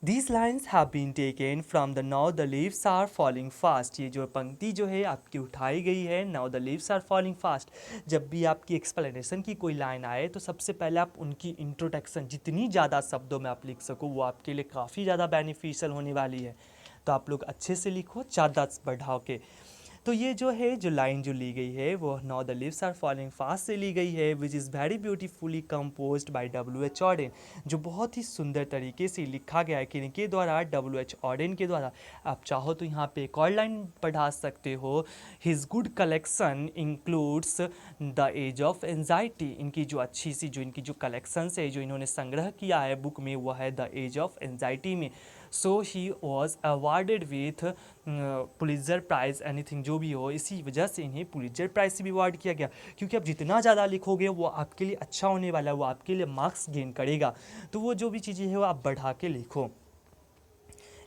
These lines have been taken from the Now the Leaves Are Falling Fast। ये जो पंक्ति जो है आपकी उठाई गई है Now the Leaves Are Falling Fast। जब भी आपकी एक्सप्लेनेशन की कोई लाइन आए तो सबसे पहले आप उनकी इंट्रोडक्शन जितनी ज़्यादा शब्दों में आप लिख सको वो आपके लिए काफ़ी ज़्यादा बेनिफिशियल होने वाली है। तो आप लोग अच्छे से लिखो, ज़्यादा बढ़ाओ के। तो ये जो है जो लाइन जो ली गई है वो now the leaves are falling fast से ली गई है, which is very beautifully composed by W.H. Auden, जो बहुत ही सुंदर तरीके से लिखा गया है किनके द्वारा, W.H. ऑर्डेन के द्वारा। आप चाहो तो यहाँ पे एक और लाइन पढ़ा सकते हो, his good collection includes the age of anxiety. इनकी जो अच्छी सी जो इनकी जो कलेक्शंस है जो इन्होंने संग्रह किया है बुक में, वह है द एज ऑफ एंजाइटी में। So he was awarded with Pulitzer prize, anything जो भी हो, इसी वजह से इन्हें पुलित्जर प्राइज़ से भी अवार्ड किया गया, क्योंकि आप जितना ज़्यादा लिखोगे वो आपके लिए अच्छा होने वाला है, वो आपके लिए मार्क्स गेन करेगा। तो वो जो भी चीज़ें हैं वो आप बढ़ा के लिखो।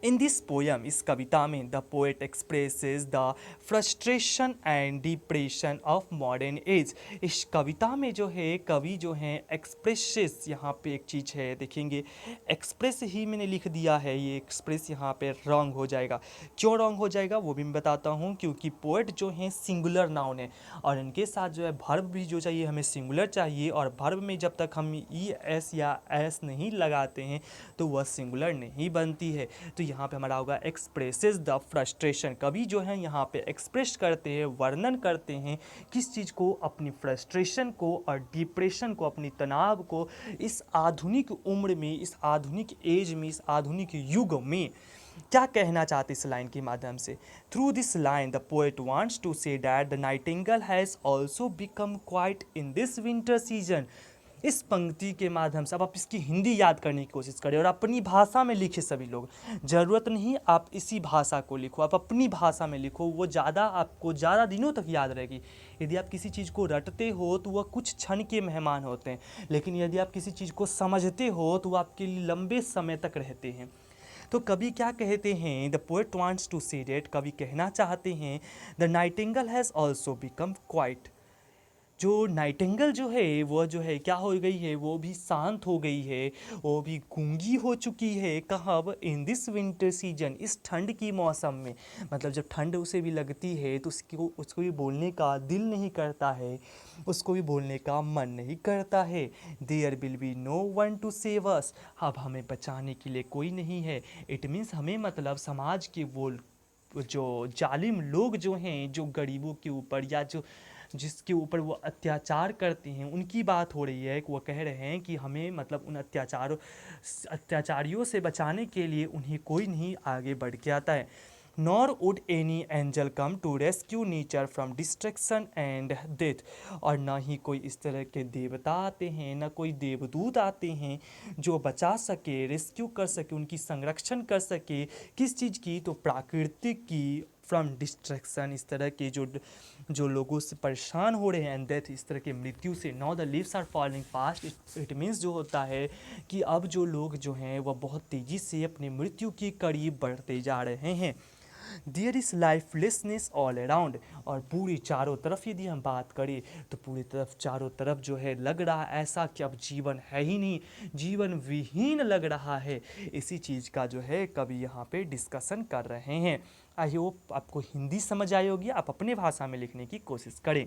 इन दिस पोयम, इस कविता में, the poet expresses the frustration and depression of modern age. इस कविता में जो है कवि जो हैं एक्सप्रेसेस, यहाँ पे एक चीज़ है देखेंगे, एक्सप्रेस ही मैंने लिख दिया है, ये एक्सप्रेस यहाँ पे रॉन्ग हो जाएगा। क्यों रॉन्ग हो जाएगा वो भी मैं बताता हूँ, क्योंकि पोएट जो हैं सिंगुलर नाउन है और इनके साथ जो है भर्ब भी जो चाहिए हमें सिंगुलर चाहिए, और भर्ब में जब तक हम ई एस या एस नहीं लगाते हैं तो वह सिंगुलर नहीं बनती है। तो यहाँ पे हमारा होगा एक्सप्रेसेस द फ्रस्ट्रेशन। कवि जो है यहाँ पे एक्सप्रेस करते हैं, वर्णन करते हैं किस चीज़ को, अपनी फ्रस्ट्रेशन को और डिप्रेशन को, अपनी तनाव को, इस आधुनिक उम्र में, इस आधुनिक एज में, इस आधुनिक युग में क्या कहना चाहते इस लाइन के माध्यम से। Through this line the poet wants to say that the nightingale has also become quite in this winter season. इस पंक्ति के माध्यम से अब आप इसकी हिंदी याद करने की कोशिश करें और अपनी भाषा में लिखे सभी लोग। ज़रूरत नहीं आप इसी भाषा को लिखो, आप अपनी भाषा में लिखो, वो ज़्यादा आपको ज़्यादा दिनों तक याद रहेगी। यदि आप किसी चीज़ को रटते हो तो वह कुछ क्षण के मेहमान होते हैं, लेकिन यदि आप किसी चीज़ को समझते हो तो वह आपके लिए लंबे समय तक रहते हैं। तो कवि क्या कहते हैं, the poet wants to say that, कवि कहना चाहते हैं the nightingale has also become quite. जो नाइटिंगेल जो है वो जो है क्या हो गई है, वो भी शांत हो गई है, वो भी गूंगी हो चुकी है। कब, इन दिस विंटर सीजन, इस ठंड की मौसम में। मतलब जब ठंड उसे भी लगती है तो उसको भी बोलने का दिल नहीं करता है, उसको भी बोलने का मन नहीं करता है। There will be no one to save us, अब हमें बचाने के लिए कोई नहीं है। इट मीन्स हमें मतलब समाज के वो जो जालिम लोग जो हैं, जो गरीबों के ऊपर या जो जिसके ऊपर वो अत्याचार करते हैं उनकी बात हो रही है कि वो कह रहे हैं कि हमें मतलब उन अत्याचारियों से बचाने के लिए उन्हें कोई नहीं आगे बढ़ के आता है। Nor would any angel come to rescue nature from destruction and death, और ना ही कोई इस तरह के देवता आते हैं, ना कोई देवदूत आते हैं जो बचा सके, रेस्क्यू कर सके, उनकी संरक्षण कर सके। किस चीज़ की, तो प्राकृतिक की, फ्रॉम डिस्ट्रक्शन, इस तरह के जो लोगों से परेशान हो रहे हैं, एंड डेथ, इस तरह के मृत्यु से। Now the leaves are falling fast, it means जो होता है कि अब जो लोग जो हैं वह बहुत तेज़ी से अपनी मृत्यु के करीब बढ़ते जा रहे हैं। देयर इज़ लाइफलेसनेस ऑल अराउंड, और पूरी चारों तरफ यदि हम बात करें तो पूरी तरफ चारों तरफ जो है लग रहा है ऐसा कि अब जीवन है ही नहीं, जीवन विहीन लग रहा है। इसी चीज़ का जो है कवि यहाँ पे डिस्कशन कर रहे हैं। आई होप आपको हिंदी समझ आई होगी, आप अपने भाषा में लिखने की कोशिश करें।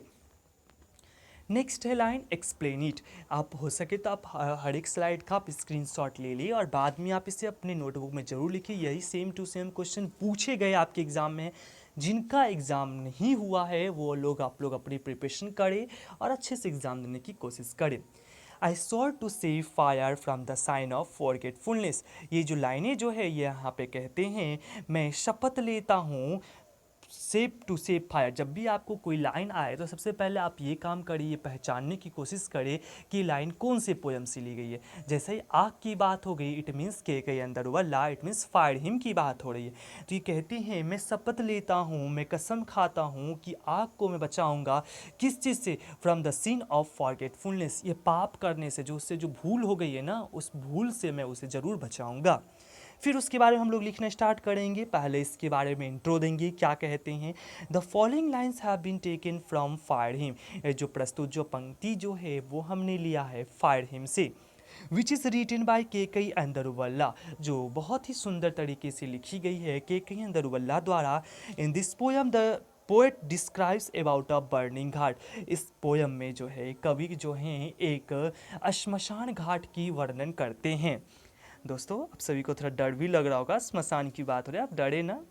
नेक्स्ट है लाइन एक्सप्लेन इट। आप हो सके तो आप हर एक स्लाइड का आप स्क्रीनशॉट ले लिए और बाद में आप इसे अपने नोटबुक में ज़रूर लिखिए। यही सेम टू सेम क्वेश्चन पूछे गए आपके एग्ज़ाम में। जिनका एग्ज़ाम नहीं हुआ है वो लोग आप लोग अपनी प्रिपरेशन करें और अच्छे से एग्ज़ाम देने की कोशिश करें। I swore to save fire from the sign of forgetfulness. ये जो लाइनें जो है ये यहाँ पे कहते हैं, मैं शपथ लेता हूँ सेव टू सेव फायर। जब भी आपको कोई लाइन आए तो सबसे पहले आप ये काम करिए, पहचानने की कोशिश करें कि लाइन कौन से पोयम से ली गई है। जैसे ही आग की बात हो गई, इट मीन्स के अंदर वल्ला, इट मीन्स फायर हिम की बात हो रही है। तो ये कहते हैं मैं शपथ लेता हूँ, मैं कसम खाता हूँ कि आग को मैं बचाऊंगा। किस चीज़ से? From the sin of forgetfulness, ये पाप करने से, जो उससे जो भूल हो गई है ना, उस भूल से मैं उसे ज़रूर बचाऊंगा। फिर उसके बारे में हम लोग लिखना स्टार्ट करेंगे। पहले इसके बारे में इंट्रो देंगे, क्या कहते हैं। The following lines have been taken from fire hymn. जो प्रस्तुत जो पंक्ति जो है वो हमने लिया है फायर हिम से। Which is written by Keki Daruwalla, जो बहुत ही सुंदर तरीके से लिखी गई है केकई अंदरुवल्ला द्वारा। In this poem the poet describes about a burning ghat. इस पोयम में जो है कवि जो हैं एक श्मशान घाट की वर्णन करते हैं। दोस्तों आप सभी को थोड़ा डर भी लग रहा होगा, स्मशान की बात हो रही है, आप डरे ना।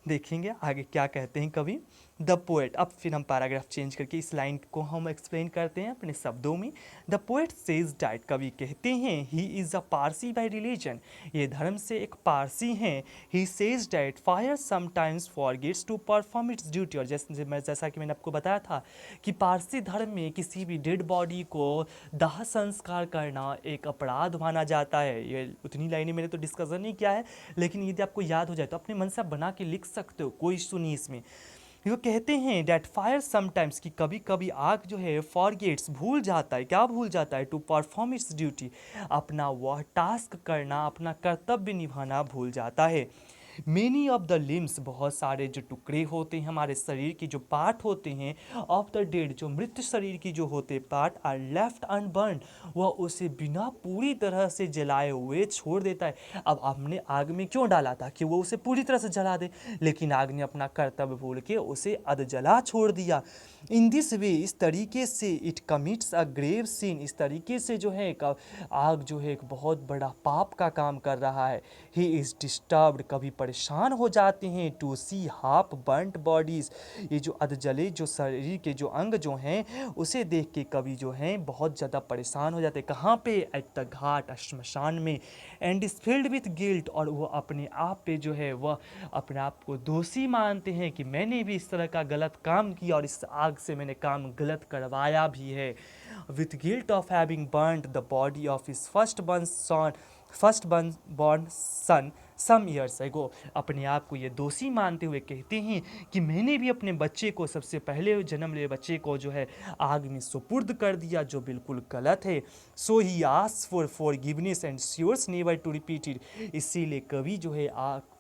देखेंगे आगे क्या कहते हैं कवि। द पोएट, अब फिर हम पैराग्राफ चेंज करके इस लाइन को हम एक्सप्लेन करते हैं अपने शब्दों में। द पोएट सेज डैट, कवि कहते हैं he is a Parsi by religion, ये धर्म से एक पारसी हैं। He says that fire sometimes forgets to perform its duty. और जैसा कि मैंने आपको बताया था कि पारसी धर्म में किसी भी डेड बॉडी को दाह संस्कार करना एक अपराध माना जाता है। ये उतनी लाइनें मैंने तो डिस्कशन नहीं किया है, लेकिन यदि आपको याद हो जाए तो अपने मन से आप बना के लिख सकते हो, कोई इशू नहीं इसमें। वो कहते हैं डैट फायर समटाइम्स, कि कभी कभी आग जो है फॉरगेट्स भूल जाता है। क्या भूल जाता है? टू परफॉर्म इट्स ड्यूटी, अपना वह टास्क करना, अपना कर्तव्य निभाना भूल जाता है। मेनी ऑफ द लिम्स, बहुत सारे जो टुकड़े होते हैं हमारे शरीर की, जो पार्ट होते हैं, ऑफ द डेड, जो मृत शरीर की जो होते पार्ट, आर लेफ्ट अनबर्न, वह उसे बिना पूरी तरह से जलाए हुए छोड़ देता है। अब हमने आग में क्यों डाला था? कि वो उसे पूरी तरह से जला दे, लेकिन आग ने अपना कर्तव्य भूल के उसे अधजला छोड़ दिया। इन दिस वे, इस तरीके से, it commits a grave sin, इस तरीके से जो है आग जो है एक बहुत बड़ा पाप का काम कर रहा है। ही इज़ डिस्टर्ब्ड, कभी परेशान हो जाते हैं। To see half burnt bodies, ये जो अधजले जो शरीर के जो अंग जो हैं उसे देख के कवि जो हैं बहुत ज़्यादा परेशान हो जाते हैं। कहाँ पे? एट द घाट, श्मशान में। And is filled with guilt, और वो अपने आप पे जो है वह अपने आप को दोषी मानते हैं कि मैंने भी इस तरह का गलत काम किया और इस आग से मैंने काम गलत करवाया भी है। With guilt of having burned the body of his first born son some years ago, अपने आप को ये दोषी मानते हुए कहते हैं कि मैंने भी अपने बच्चे को, सबसे पहले जन्म लिए बच्चे को जो है आग में सुपुर्द कर दिया, जो बिल्कुल गलत है। So he asks for forgiveness and swears never to repeat it, इसीलिए कवि जो है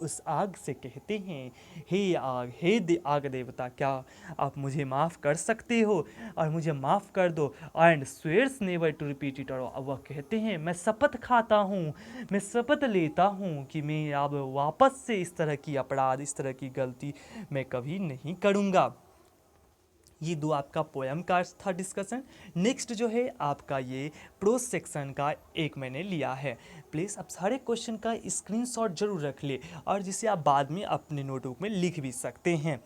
उस आग से कहते हैं, हे आग, आग देवता, क्या आप मुझे माफ़ कर सकते हो और मुझे माफ़ कर दो। And swears never to repeat it, और वह कहते हैं मैं शपथ खाता हूँ, मैं शपथ लेता हूँ कि मैं अब वापस से इस तरह की अपराध, इस तरह की गलती मैं कभी नहीं करूँगा। ये दो आपका पोएम का था डिस्कशन। नेक्स्ट जो है आपका ये प्रोज सेक्शन का एक मैंने लिया है। प्लीज़ आप सारे क्वेश्चन का स्क्रीनशॉट जरूर रख ले और जिसे आप बाद में अपने नोटबुक में लिख भी सकते हैं।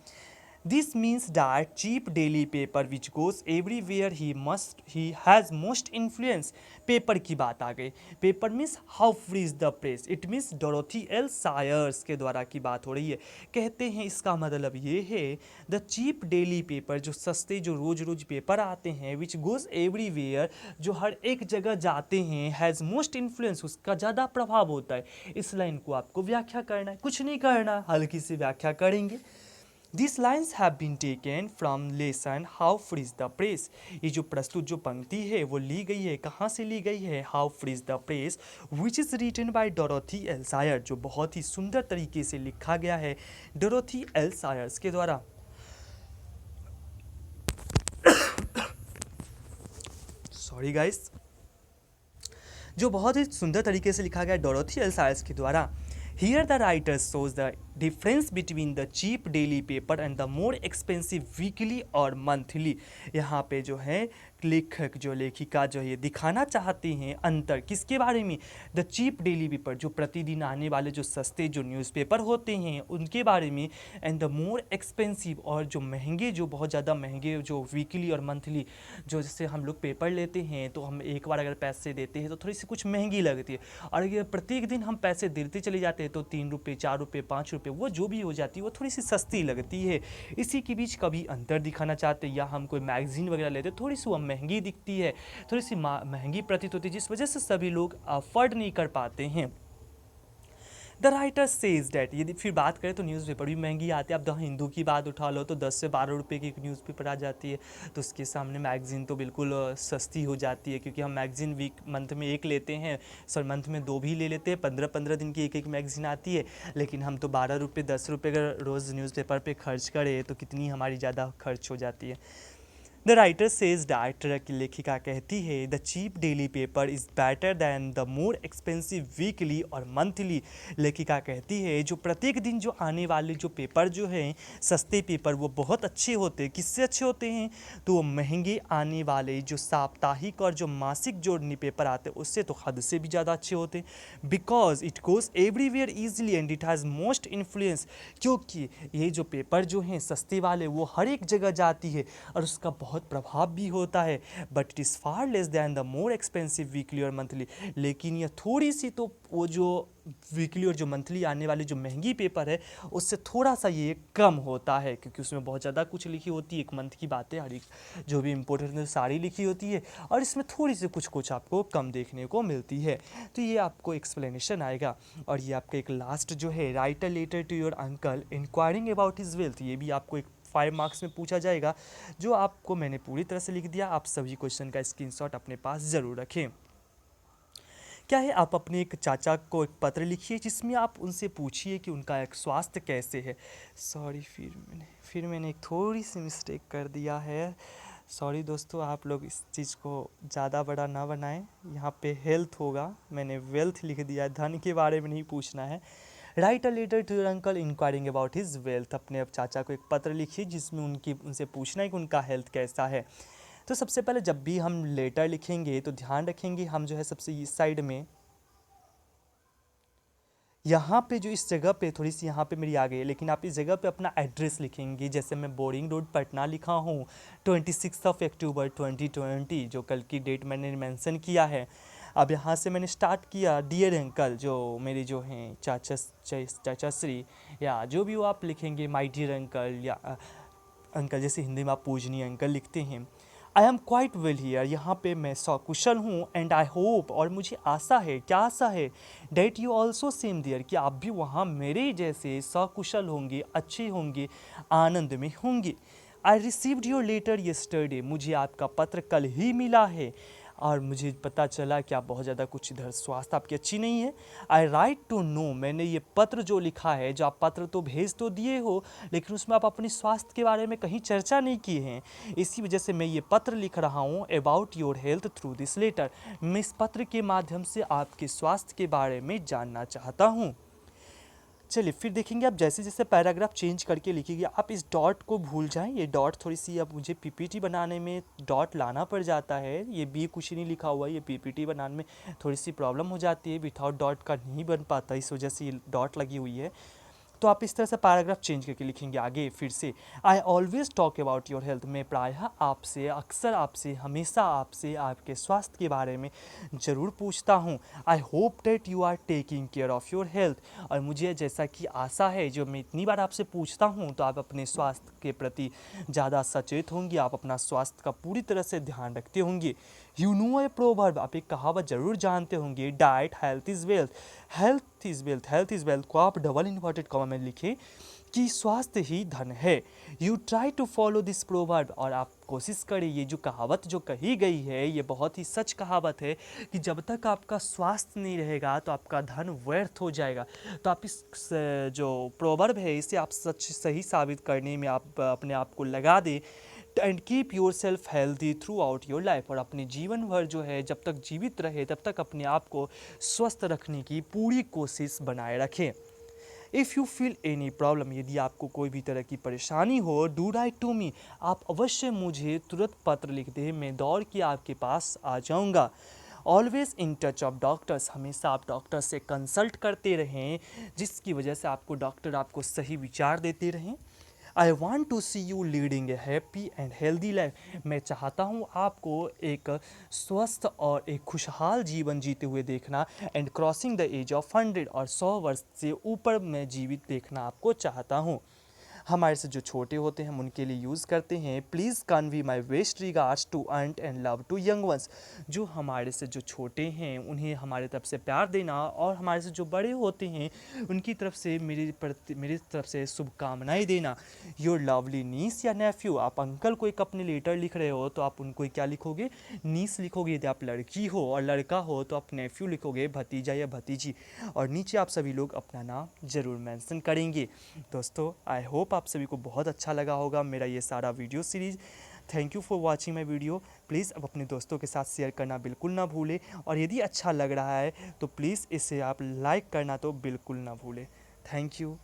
This means that cheap daily paper which goes everywhere he has most influence. Paper की बात आ गई। Paper means how free is the press, it means Dorothy L सायर्स के द्वारा की बात हो रही है। कहते हैं इसका मतलब ये है द चीप डेली पेपर, जो सस्ते जो रोज रोज पेपर आते हैं, विच गोज एवरीवेयर, जो हर एक जगह जाते हैं, हैज़ मोस्ट इन्फ्लुएंस, उसका ज़्यादा प्रभाव होता है। इस लाइन को आपको व्याख्या करना है, कुछ नहीं करना, हल्की सी व्याख्या करेंगे। These lines have been taken from lesson How Free is the Press. ये जो प्रस्तुत जो पंक्ति है वो ली गई है, कहाँ से ली गई है? How Free is the Press, which is written by Dorothy L. Sayers, जो बहुत ही सुंदर तरीके से लिखा गया है डोरोथी एल सायर्स के द्वारा। सॉरी गाइस, जो बहुत ही सुंदर तरीके से लिखा गया डोरोथी एल सायर्स के द्वारा। Here the writer shows difference between the cheap daily paper and the more expensive weekly और मंथली। यहाँ पे जो है लेखक जो लेखिका जो है दिखाना चाहती हैं अंतर किसके बारे में, द चीप डेली पेपर जो प्रतिदिन आने वाले जो सस्ते जो न्यूज़पेपर होते हैं उनके बारे में, एंड द मोर एक्सपेंसिव और जो महंगे जो बहुत ज़्यादा महंगे जो वीकली और मंथली जो जैसे हम लोग पेपर लेते हैं तो हम एक बार अगर पैसे देते हैं तो थोड़ी सी कुछ महंगी लगती है, और अगर प्रत्येक दिन हम पैसे देते चले जाते हैं तो 3 रुपये 4 रुपये 5 रुपये वो जो भी हो जाती है वो थोड़ी सी सस्ती लगती है। इसी के बीच कभी अंतर दिखाना चाहते हैं, या हम कोई मैगजीन वगैरह लेते हैं थोड़ी सी वो महंगी दिखती है, थोड़ी सी महंगी प्रतीत होती है, जिस वजह से सभी लोग अफोर्ड नहीं कर पाते हैं। द राइटर सेज डैट, यदि फिर बात करें तो न्यूज़पेपर भी महंगी आती है। अब द हिंदू की बात उठा लो तो 10 से 12 रुपये की एक न्यूज़पेपर आ जाती है, तो उसके सामने मैगज़ीन तो बिल्कुल सस्ती हो जाती है, क्योंकि हम मैगज़ीन वीक मंथ में एक लेते हैं, सर मंथ में 2 भी ले लेते हैं, 15-15 दिन की एक एक मैगज़ीन आती है, लेकिन हम तो 12 रुपये 10 रुपये अगर रोज़ न्यूज़पेपर पे खर्च करें तो कितनी हमारी ज़्यादा खर्च हो जाती है। द राइटर सेज डैट, की लेखिका कहती है the cheap daily paper is better than the more expensive weekly और मंथली। लेखिका कहती है जो प्रत्येक दिन जो आने वाले जो पेपर जो हैं सस्ते पेपर वो बहुत अच्छे होते हैं। किससे अच्छे होते हैं, तो वो महंगे आने वाले जो साप्ताहिक और जो मासिक जो पेपर आते हैं उससे तो हद से भी ज़्यादा अच्छे होते हैं। Because it goes everywhere easily and it has most influence, क्योंकि ये जो पेपर जो हैं सस्ते वाले वो हर एक जगह जाती है और उसका बहुत प्रभाव भी होता है। But it is far less than the more expensive weekly और मंथली, लेकिन यह थोड़ी सी तो वो जो वीकली और जो मंथली आने वाली जो महंगी पेपर है उससे थोड़ा सा ये कम होता है, क्योंकि उसमें बहुत ज़्यादा कुछ लिखी होती है, एक मंथ की बातें हर एक जो भी इम्पोर्टेंट है सारी लिखी होती है, और इसमें थोड़ी सी कुछ कुछ आपको कम देखने को मिलती है। तो ये आपको एक्सप्लेनेशन आएगा। और ये आपका एक लास्ट जो है, write a letter to your uncle inquiring about his wealth, ये भी आपको एक 5 मार्क्स में पूछा जाएगा, जो आपको मैंने पूरी तरह से लिख दिया। आप सभी क्वेश्चन का स्क्रीनशॉट अपने पास ज़रूर रखें। क्या है, आप अपने एक चाचा को एक पत्र लिखिए जिसमें आप उनसे पूछिए कि उनका एक स्वास्थ्य कैसे है। सॉरी, फिर मैंने एक थोड़ी सी मिस्टेक कर दिया है। सॉरी दोस्तों, आप लोग इस चीज़ को ज़्यादा बड़ा ना बनाएं। यहाँ पे हेल्थ होगा, मैंने वेल्थ लिख दिया है, धन के बारे में नहीं पूछना है। Write a letter to your uncle inquiring about his wealth, अपने अब चाचा को एक पत्र लिखिए जिसमें उनसे पूछना है कि उनका हेल्थ कैसा है। तो सबसे पहले जब भी हम लेटर लिखेंगे तो ध्यान रखेंगे हम जो है सबसे इस साइड में यहाँ पे जो इस जगह पे थोड़ी सी यहाँ पे मेरी आ गई है, लेकिन आप इस जगह पे अपना एड्रेस लिखेंगे। जैसे मैं बोरिंग रोड पटना लिखा हूँ 26 अक्टूबर 2020, जो कल की डेट मैंने मेंशन किया है। अब यहाँ से मैंने स्टार्ट किया, डियर अंकल, जो मेरे जो हैं चाचा श्री, या जो भी वो आप लिखेंगे, माय डियर अंकल, या अंकल जैसे हिंदी में आप पूजनीय अंकल लिखते हैं। I am quite well here, यहाँ पे मैं सकुशल हूँ, एंड आई होप, और मुझे आशा है, क्या आशा है, that you also same there, कि आप भी वहाँ मेरे जैसे सकुशल होंगे, अच्छे होंगे, आनंद में होंगे। I received your letter yesterday, मुझे आपका पत्र कल ही मिला है, और मुझे पता चला कि आप बहुत ज़्यादा कुछ इधर स्वास्थ्य आपकी अच्छी नहीं है। आई राइट टू नो, मैंने ये पत्र जो लिखा है, जो आप पत्र तो भेज तो दिए हो, लेकिन उसमें आप अपनी स्वास्थ्य के बारे में कहीं चर्चा नहीं की हैं। इसी वजह से मैं ये पत्र लिख रहा हूँ about your health through this letter, मैं इस पत्र के माध्यम से आपके स्वास्थ्य के बारे में जानना चाहता हूँ। चलिए फिर देखेंगे, आप जैसे जैसे पैराग्राफ चेंज करके लिखिएगा। आप इस डॉट को भूल जाएं, ये डॉट थोड़ी सी अब मुझे पीपीटी बनाने में डॉट लाना पड़ जाता है। ये भी कुछ नहीं लिखा हुआ है, ये पीपीटी बनाने में थोड़ी सी प्रॉब्लम हो जाती है, विथआउट डॉट का नहीं बन पाता, इस वजह से ये डॉट लगी हुई है। तो आप इस तरह से पैराग्राफ चेंज करके लिखेंगे आगे फिर से। I always talk about your health, मैं प्रायः आपसे, अक्सर आपसे, हमेशा आपसे आपके स्वास्थ्य के बारे में ज़रूर पूछता हूँ। I hope that you are taking care of your health, और मुझे जैसा कि आशा है, जो मैं इतनी बार आपसे पूछता हूँ तो आप अपने स्वास्थ्य के प्रति ज़्यादा सचेत होंगे, आप अपना स्वास्थ्य का पूरी तरह से ध्यान रखते होंगे। यू नो ए प्रोवर्ब, आप एक कहावत जरूर जानते होंगे, diet health is wealth, health is wealth, health is wealth को आप डबल इन्वर्टेड कॉमा में लिखें कि स्वास्थ्य ही धन है। You try to follow this proverb, और आप कोशिश करें, ये जो कहावत जो कही गई है ये बहुत ही सच कहावत है कि जब तक आपका स्वास्थ्य नहीं रहेगा तो आपका धन व्यर्थ हो जाएगा। तो आप इस जो प्रोवर्ब है इसे आप सच सही साबित करने में आप अपने आप को लगा दें, and keep your self healthy through out your life, और अपने जीवन भर जो है जब तक जीवित रहे तब तक अपने आप को स्वस्थ रखने की पूरी कोशिश बनाए रखें। If you feel any problem, यदि आपको कोई भी तरह की परेशानी हो, डू राइट टू मी, आप अवश्य मुझे तुरंत पत्र लिख दें, मैं दौड़ के आपके पास आ जाऊंगा। Always in touch of doctors, हमेशा आप डॉक्टर से कंसल्ट करते रहें, जिसकी वजह से आपको डॉक्टर आपको सही विचार देते रहें। I want to see you leading a happy and healthy life, मैं चाहता हूँ आपको एक स्वस्थ और एक खुशहाल जीवन जीते हुए देखना। And crossing the age of 100, और 100 वर्ष से ऊपर मैं जीवित देखना आपको चाहता हूँ। हमारे से जो छोटे होते हैं हम उनके लिए यूज़ करते हैं, please convey my best regards to aunt and love to young ones, जो हमारे से जो छोटे हैं उन्हें हमारे तरफ से प्यार देना, और हमारे से जो बड़े होते हैं उनकी तरफ से मेरी तरफ से शुभकामनाएं देना। योर लवली नीस या नेफ्यू, आप अंकल को एक अपने लेटर लिख रहे हो तो आप उनको क्या लिखोगे, नीस लिखोगे। यदि आप लड़की हो और लड़का हो तो आप नेफ्यू लिखोगे, भतीजा या भतीजी, और नीचे आप सभी लोग अपना नाम ज़रूर मेंशन करेंगे। दोस्तों आई होप आप सभी को बहुत अच्छा लगा होगा मेरा ये सारा video series. Thank you for watching my video. Please अब अपने दोस्तों के साथ शेयर करना बिल्कुल ना भूलें, और यदि अच्छा लग रहा है तो प्लीज़ इसे आप लाइक करना तो बिल्कुल ना भूलें। Thank you.